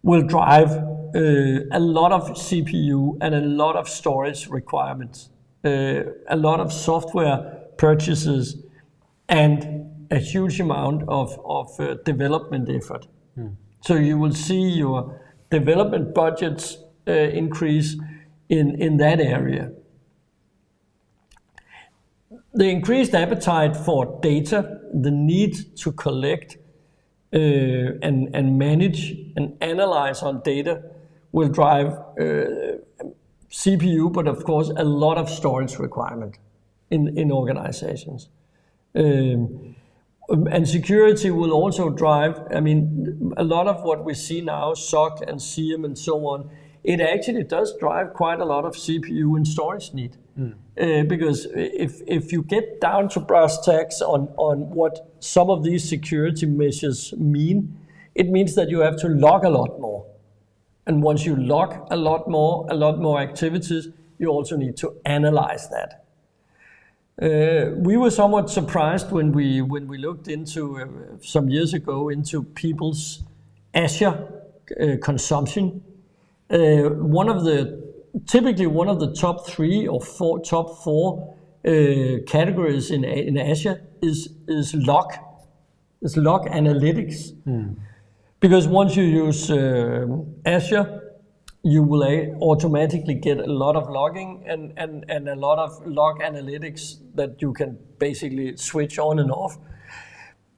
will drive a lot of CPU and a lot of storage requirements, a lot of software purchases, and a huge amount of development effort. So you will see your development budgets increase in that area. The increased appetite for data, the need to collect and manage and analyze on data will drive CPU, but of course a lot of storage requirement in organizations. And security will also drive, a lot of what we see now, SOC and SIEM and so on, it actually does drive quite a lot of CPU and storage need. Because if you get down to brass tacks on what some of these security measures mean, it means that you have to log a lot more. And once you log a lot more activities, you also need to analyze that. We were somewhat surprised when we looked into some years ago into people's Azure consumption. Typically one of the top 3 or top 4 categories in Azure is log analytics. Because once you use Azure, you will automatically get a lot of logging and a lot of log analytics that you can basically switch on and off.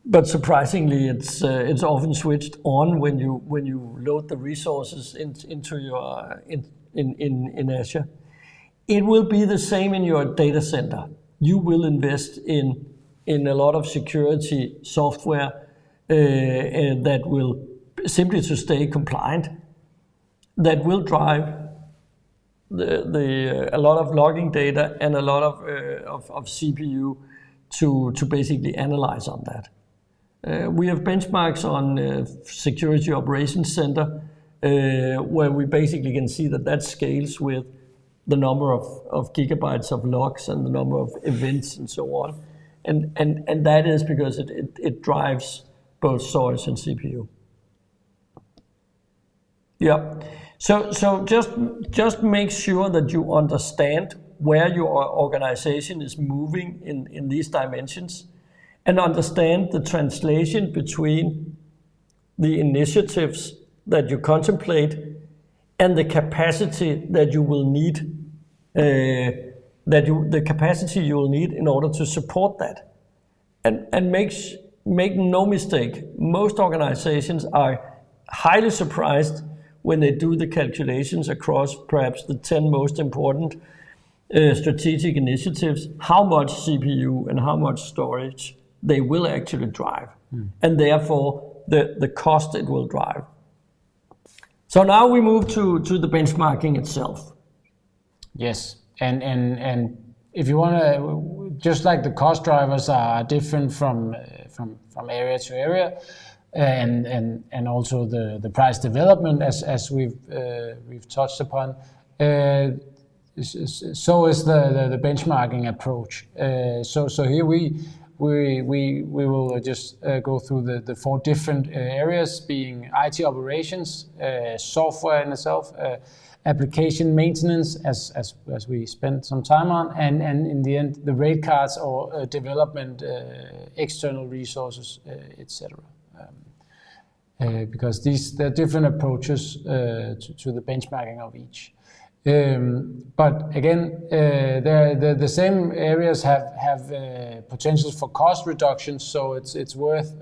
But surprisingly, it's often switched on when you load the resources into your in Azure. It will be the same in your data center. You will invest in a lot of security software that will simply to stay compliant, that will drive a lot of logging data and a lot of CPU to basically analyze on that. We have benchmarks on Security Operations Center where we basically can see that scales with the number of gigabytes of logs and the number of events and so on. And that is because it drives both storage and CPU. Yeah. So just make sure that you understand where your organization is moving in these dimensions, and understand the translation between the initiatives that you contemplate and the capacity that you will need, the capacity you will need in order to support that. And make no mistake, most organizations are highly surprised when they do the calculations across perhaps the 10 most important strategic initiatives, how much CPU and how much storage they will actually drive, and therefore the cost it will drive. So now we move to the benchmarking itself. Yes, and if you want to, just like the cost drivers are different from area to area, and also the price development as we've touched upon, so is the benchmarking approach. So here we we will just go through the 4 different areas, being IT operations, software in itself, application maintenance, as we spent some time on, and in the end, the rate cards or development, external resources, etc. Because there are different approaches to the benchmarking of each. But again, the same areas have potentials for cost reductions, so it's worth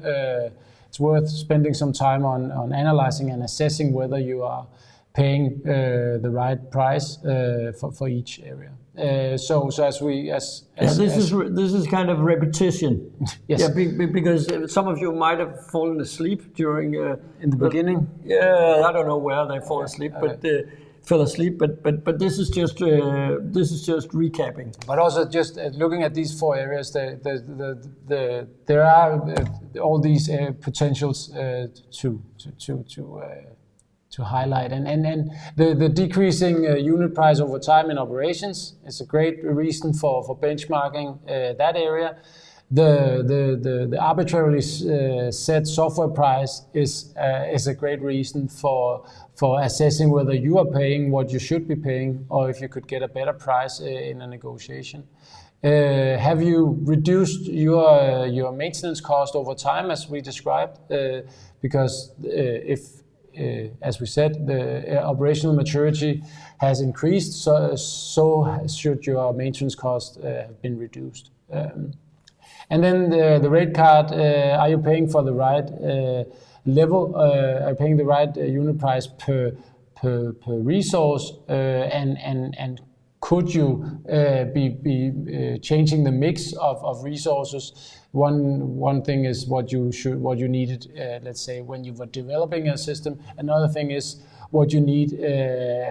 spending some time on analyzing and assessing whether you are paying the right price for each area. So this is kind of repetition. Yes. Yeah, because some of you might have fallen asleep during in the beginning. Yeah, I don't know where they fall asleep, fell asleep. But this is just recapping. But also just looking at these 4 areas, there are all these potentials to highlight, and the decreasing unit price over time in operations is a great reason for benchmarking that area. The arbitrarily set software price is a great reason for assessing whether you are paying what you should be paying, or if you could get a better price in a negotiation. Have you reduced your maintenance cost over time, as we described? Because if as we said, the operational maturity has increased, so should your maintenance cost have been reduced. And then the rate card, are you paying for the right level? Are you paying the right unit price per resource? And could you be changing the mix of resources? One thing is what you needed, let's say, when you were developing a system. Another thing is what you need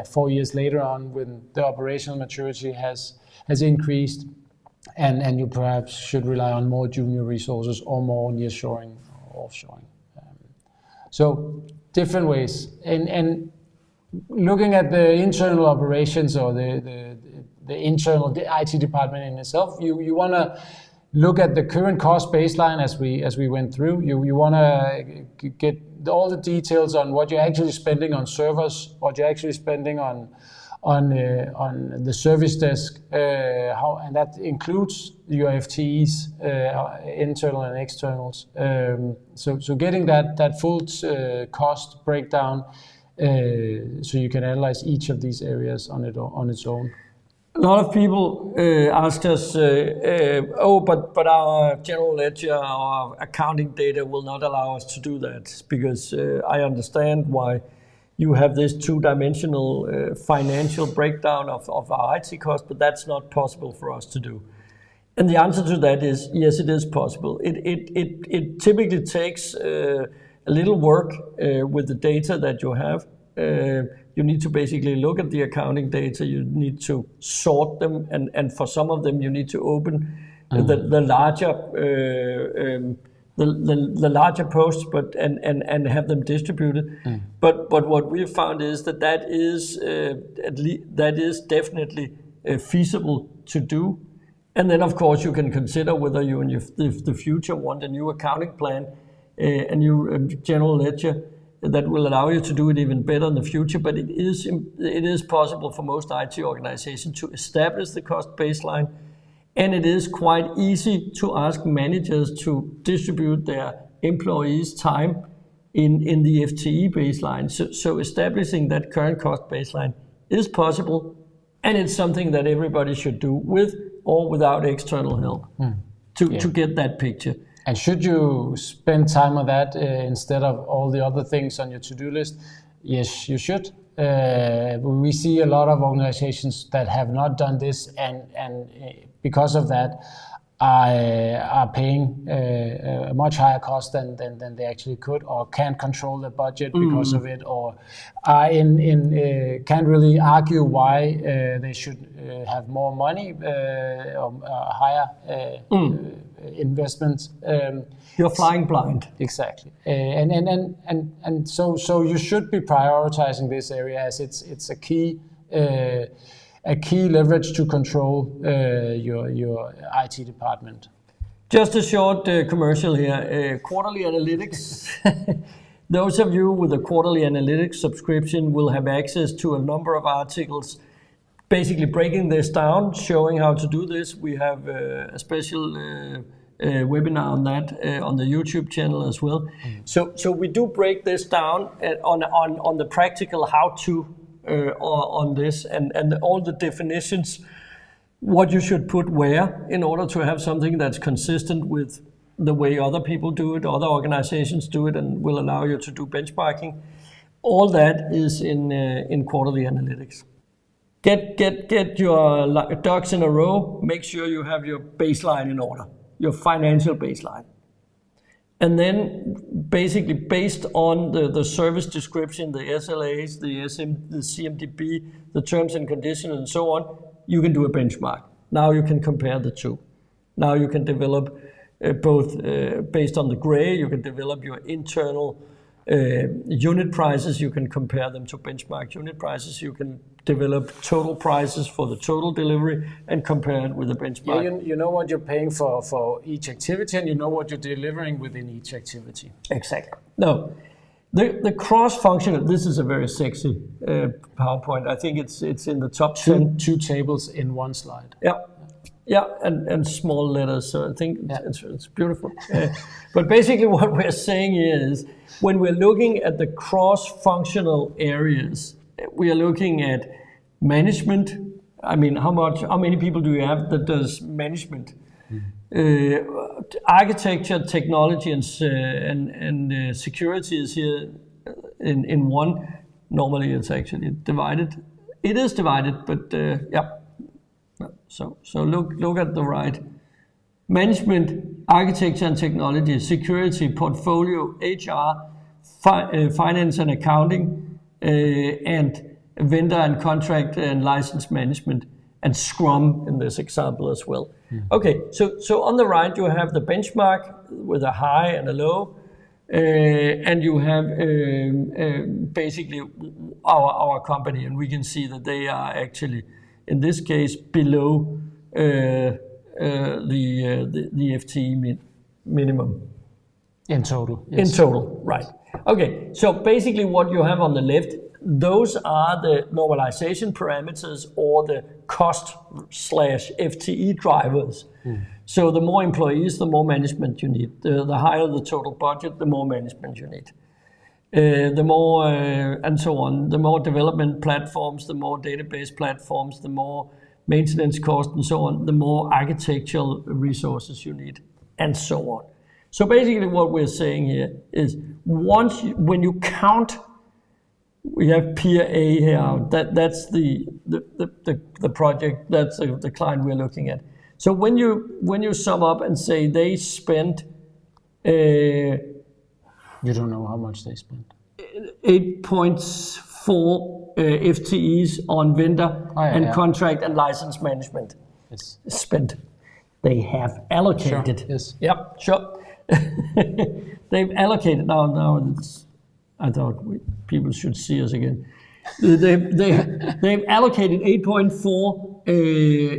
4 years later on, when the operational maturity has increased, and you perhaps should rely on more junior resources or more nearshoring or offshoring. So different ways, and looking at the internal operations or the internal IT department in itself, you want to look at the current cost baseline as we went through. You want to get all the details on what you're actually spending on servers, what you're actually spending on the service desk, and that includes your FTEs, internal and externals. So getting that full cost breakdown, so you can analyze each of these areas on its own. A lot of people ask us, but our general ledger, our accounting data will not allow us to do that, because I understand why you have this 2-dimensional financial breakdown of our IT cost, but that's not possible for us to do. And the answer to that is yes, it is possible. It typically takes a little work with the data that you have. You need to basically look at the accounting data. You need to sort them, and for some of them, you need to open the larger posts, and have them distributed. But what we've found is that is definitely feasible to do. And then, of course, you can consider whether you in the future want a new accounting plan, a new general ledger that will allow you to do it even better in the future. But it is possible for most IT organizations to establish the cost baseline, and it is quite easy to ask managers to distribute their employees' time in the FTE baseline. So establishing that current cost baseline is possible, and it's something that everybody should do with or without external help to get that picture. And should you spend time on that instead of all the other things on your to-do list? Yes, you should. We see a lot of organizations that have not done this, and because of that, are paying a much higher cost than they actually could, or can't control their budget because of it, or are can't really argue why they should have more money or higher investments. You're flying blind. Exactly, and so you should be prioritizing this area, as it's a key leverage to control your IT department. Just a short commercial here. Quarterly analytics. Those of you with a quarterly analytics subscription will have access to a number of articles basically breaking this down, showing how to do this. We have a special webinar on that on the YouTube channel as well. So we do break this down on the practical how-to on this and all the definitions, what you should put where in order to have something that's consistent with the way other people do it, other organizations do it, and will allow you to do benchmarking. All that is in quarterly analytics. Get your ducks in a row. Make sure you have your baseline in order, your financial baseline. And then basically based on the service description, the SLAs, the CMDB, the terms and conditions and so on, you can do a benchmark. Now you can compare the two. Now you can develop both based on the gray, you can develop your internal unit prices, you can compare them to benchmark unit prices, you can develop total prices for the total delivery and compare it with the benchmark. Yeah, you know what you're paying for each activity, and you know what you're delivering within each activity. Exactly. No, the cross-functional, this is a very sexy PowerPoint. I think it's in the top 10. Two tables in one slide. Yeah, and small letters, so I think it's beautiful. But basically what we're saying here is, when we're looking at the cross-functional areas, we are looking at management. I mean, how many people do you have that does management? Architecture, technology, and security is here in one. Normally it's actually divided. It is divided, but yeah. So look at the right. Management, architecture and technology, security, portfolio, HR, finance and accounting, and vendor and contract and license management, and Scrum in this example as well. Okay, so on the right you have the benchmark with a high and a low, and you have basically our company, and we can see that they are actually, in this case, below the FTE minimum. In total. Yes. In total, right. Okay, so basically what you have on the left, those are the normalization parameters or the cost/FTE drivers. So the more employees, the more management you need. The higher the total budget, the more management you need. The more, and so on, the more development platforms, the more database platforms, the more maintenance cost and so on, the more architectural resources you need, and so on. So basically what we're saying here is, when you count, we have peer A here, that's the project, that's the client we're looking at. So when you sum up and say they spent you don't know how much they spent. 8.4 FTEs on vendor contract and license management. Yes. Spent. They have allocated. Sure. Yes. Yep, sure. They've allocated. Now it's, I thought people should see us again. They've allocated 8.4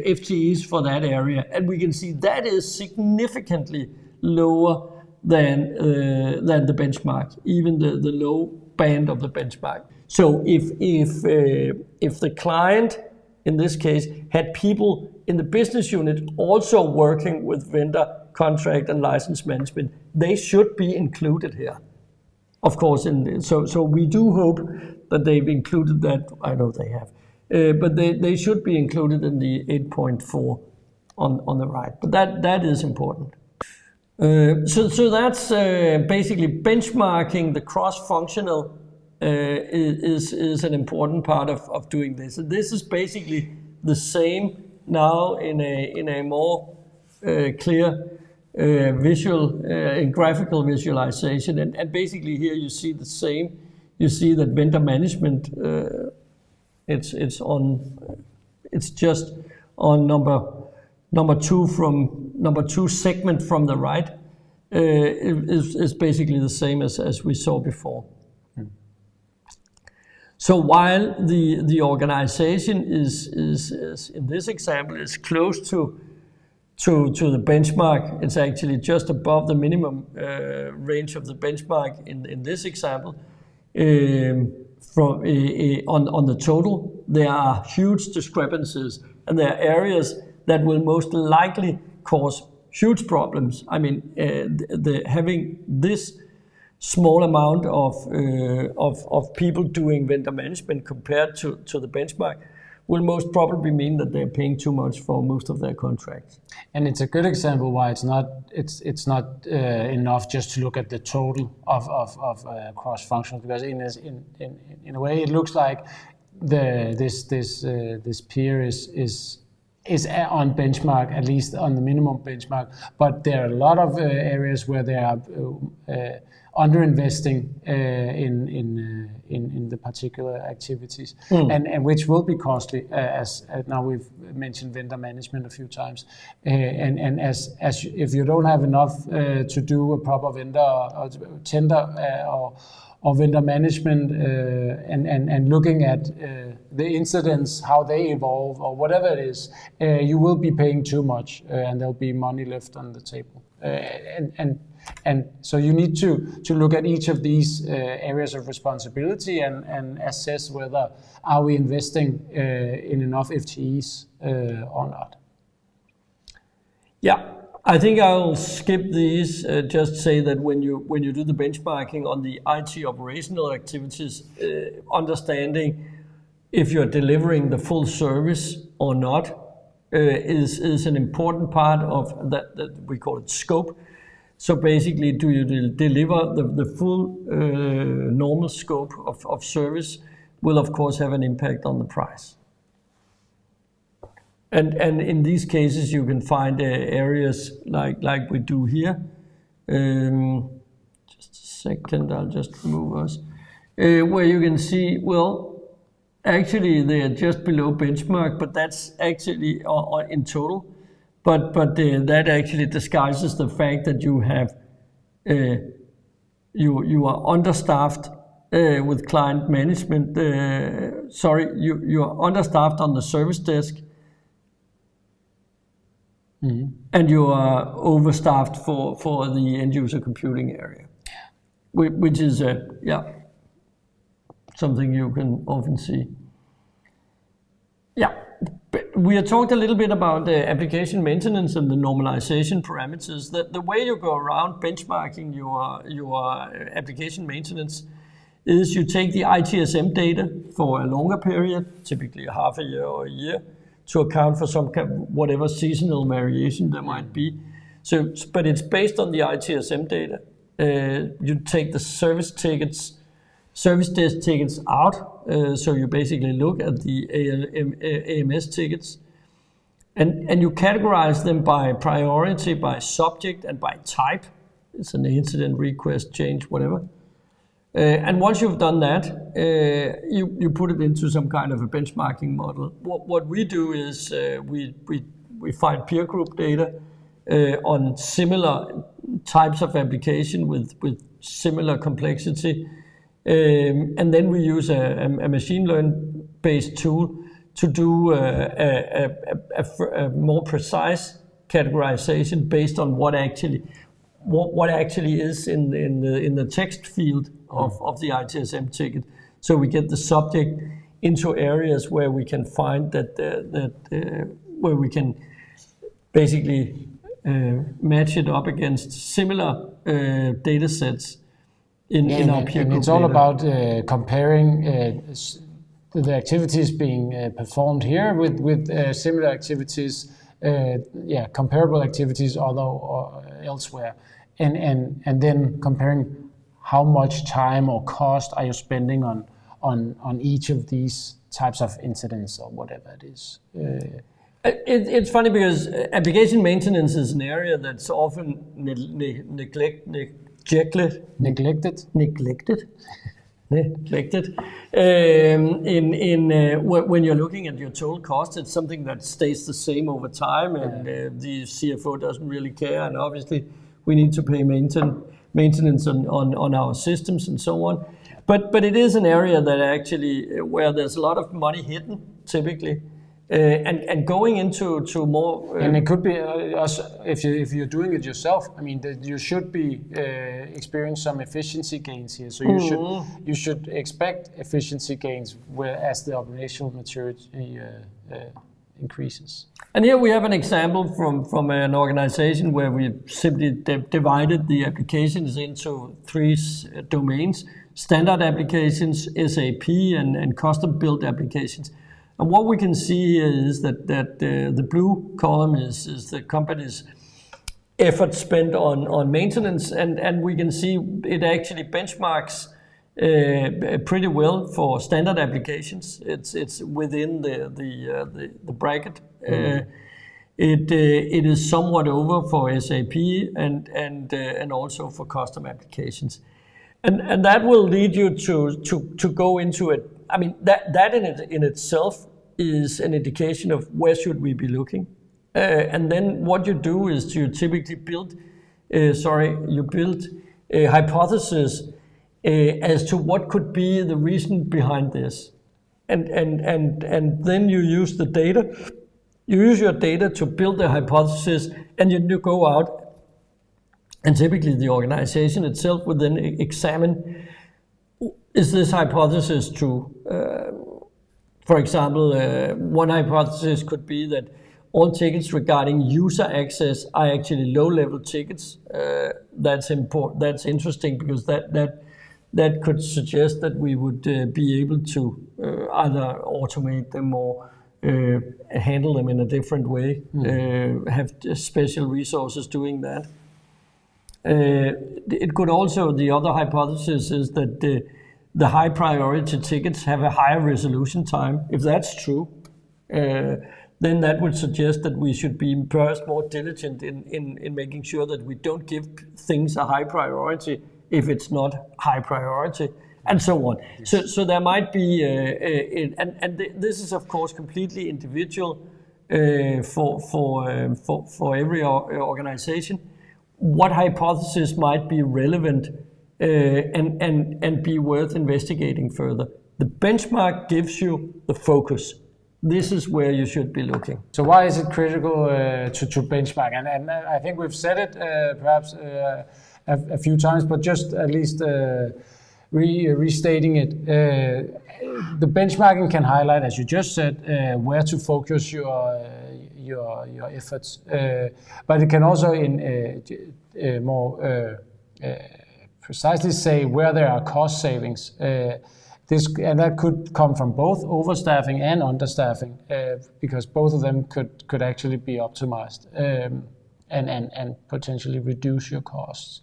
FTEs for that area, and we can see that is significantly lower than the benchmark, even the low band of the benchmark. So if the client, in this case, had people in the business unit also working with vendor contract and license management, they should be included here. Of course, so we do hope that they've included that. I know they have, but they should be included in the 8.4 on the right. But that is important. So that's basically benchmarking. The cross-functional is an important part of doing this. And this is basically the same now in a more clear visual and graphical visualization. And basically here you see the same. You see that vendor management, it's just on number two segment from the right, is basically the same as we saw before. So while the organization is in this example is close to to the benchmark. It's actually just above the minimum range of the benchmark in this example. On the total, there are huge discrepancies, and there are areas that will most likely cause huge problems. I mean, having this small amount of people doing vendor management compared to the benchmark will most probably mean that they're paying too much for most of their contracts. And it's a good example why it's not enough just to look at the total of cross-functional, because in a way it looks like this peer is on benchmark, at least on the minimum benchmark, but there are a lot of areas where they are underinvesting in the particular activities, and which will be costly, as now we've mentioned vendor management a few times, and as if you don't have enough to do a proper vendor or tender or vendor management and looking at the incidents, how they evolve or whatever it is, you will be paying too much, and there'll be money left on the table. And so you need to look at each of these areas of responsibility and assess whether are we investing in enough FTEs or not. Yeah, I think I'll skip these. Just say that when you do the benchmarking on the IT operational activities, understanding if you're delivering the full service or not is an important part of that we call it scope. So basically, do you deliver the full normal scope of service will of course have an impact on the price. And in these cases, you can find areas like we do here. Just a second, I'll just remove us. Where you can see, well, actually they are just below benchmark, but that's actually in total. But that actually disguises the fact that you have you are understaffed with client management. You are understaffed on the service desk, and you are overstaffed for the end user computing area, which is something you can often see. Yeah. We have talked a little bit about the application maintenance and the normalization parameters. The way you go around benchmarking your application maintenance is you take the ITSM data for a longer period, typically half a year or a year, to account for some whatever seasonal variation there might be. So, but it's based on the ITSM data. You take the service desk tickets out, so you basically look at the AMS tickets, and you categorize them by priority, by subject, and by type. It's an incident, request, change, whatever. And once you've done that, you put it into some kind of a benchmarking model. What we do is we find peer group data on similar types of application with similar complexity. And then we use a machine learning based tool to do a more precise categorization based on what actually is in the text field of the ITSM ticket. So we get the subject into areas where we can find that where we can basically match it up against similar data sets. In our peer group it's all data. about comparing the activities being performed here with similar activities, comparable activities although elsewhere, and then comparing how much time or cost are you spending on each of these types of incidents or whatever it is. It's funny because application maintenance is an area that's often neglected. When you're looking at your total cost, it's something that stays the same over time, and the CFO doesn't really care. And obviously, we need to pay maintenance on our systems and so on. But it is an area that actually where there's a lot of money hidden typically. And going into more... and it could be also, if you're doing it yourself, I mean, you should be experience some efficiency gains here. So you should expect efficiency gains as the operational maturity increases. And here we have an example from an organization where we simply divided the applications into 3 domains: standard applications, SAP, and custom-built applications. And what we can see here is that the blue column is the company's effort spent on maintenance, and we can see it actually benchmarks pretty well for standard applications. It's within the bracket. It is somewhat over for SAP and also for custom applications, and that will lead you to go into it. I mean, that in itself is an indication of where should we be looking, and then what you do is you typically build a hypothesis as to what could be the reason behind this, and then you use the data. You use your data to build the hypothesis, and you go out, and typically the organization itself will then examine, is this hypothesis true? For example, one hypothesis could be that all tickets regarding user access are actually low-level tickets. That's important. That's interesting because that could suggest that we would be able to either automate them or handle them in a different way, have special resources doing that. It could also, the other hypothesis is that the high priority tickets have a higher resolution time. If that's true, then that would suggest that we should be perhaps more diligent in making sure that we don't give things a high priority if it's not high priority, and so on. Yes. So there might be, this is of course completely individual for every organization. What hypothesis might be relevant and be worth investigating further? The benchmark gives you the focus. This is where you should be looking. So why is it critical to benchmark? And I think we've said it perhaps a few times, but just at least restating it. The benchmarking can highlight, as you just said, where to focus your efforts, but it can also more precisely say where there are cost savings. And that could come from both overstaffing and understaffing, because both of them could actually be optimized and potentially reduce your costs.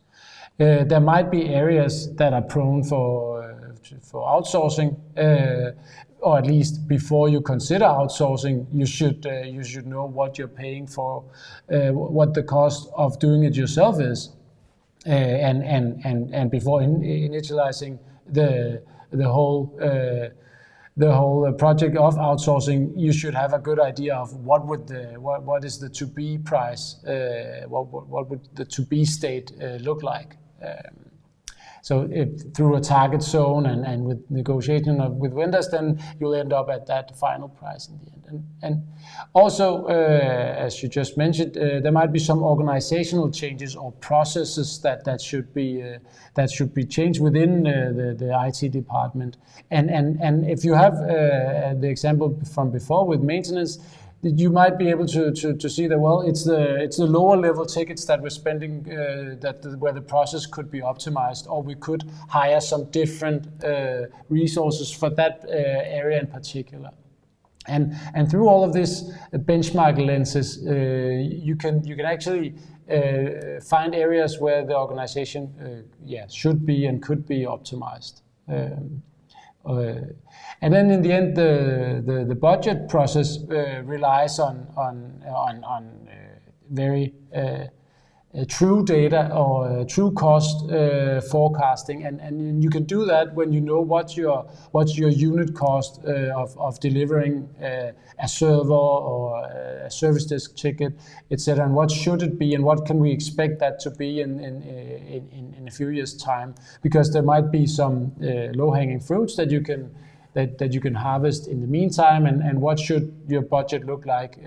There might be areas that are prone for outsourcing, or at least before you consider outsourcing, you should know what you're paying for, what the cost of doing it yourself is, and before initializing the whole project of outsourcing, you should have a good idea of what is the to be price, what would the to be state look like. So through a target zone and with negotiation with vendors, then you'll end up at that final price in the end. And also, as you just mentioned, there might be some organizational changes or processes that should be changed within the IT department. And if you have the example from before with maintenance, you might be able to see that, well, it's the lower level tickets that we're spending where the process could be optimized, or we could hire some different resources for that area in particular. And through all of this benchmark lenses, you can actually find areas where the organization should be and could be optimized. And then in the end, the budget process relies on very true data or true cost forecasting, and you can do that when you know what's your unit cost of delivering a server or a service desk ticket, etc. And what should it be, and what can we expect that to be in a few years' time? Because there might be some low-hanging fruits that that you can harvest in the meantime, and what should your budget look like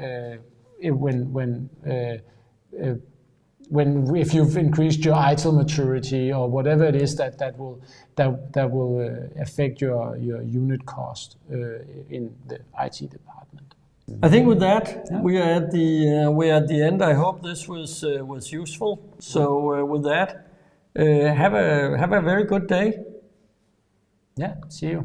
if you've increased your ITIL maturity or whatever it is that will affect your unit cost in the IT department. I think with that, we are at the end. I hope this was useful. So with that, have a very good day. Yeah, see you.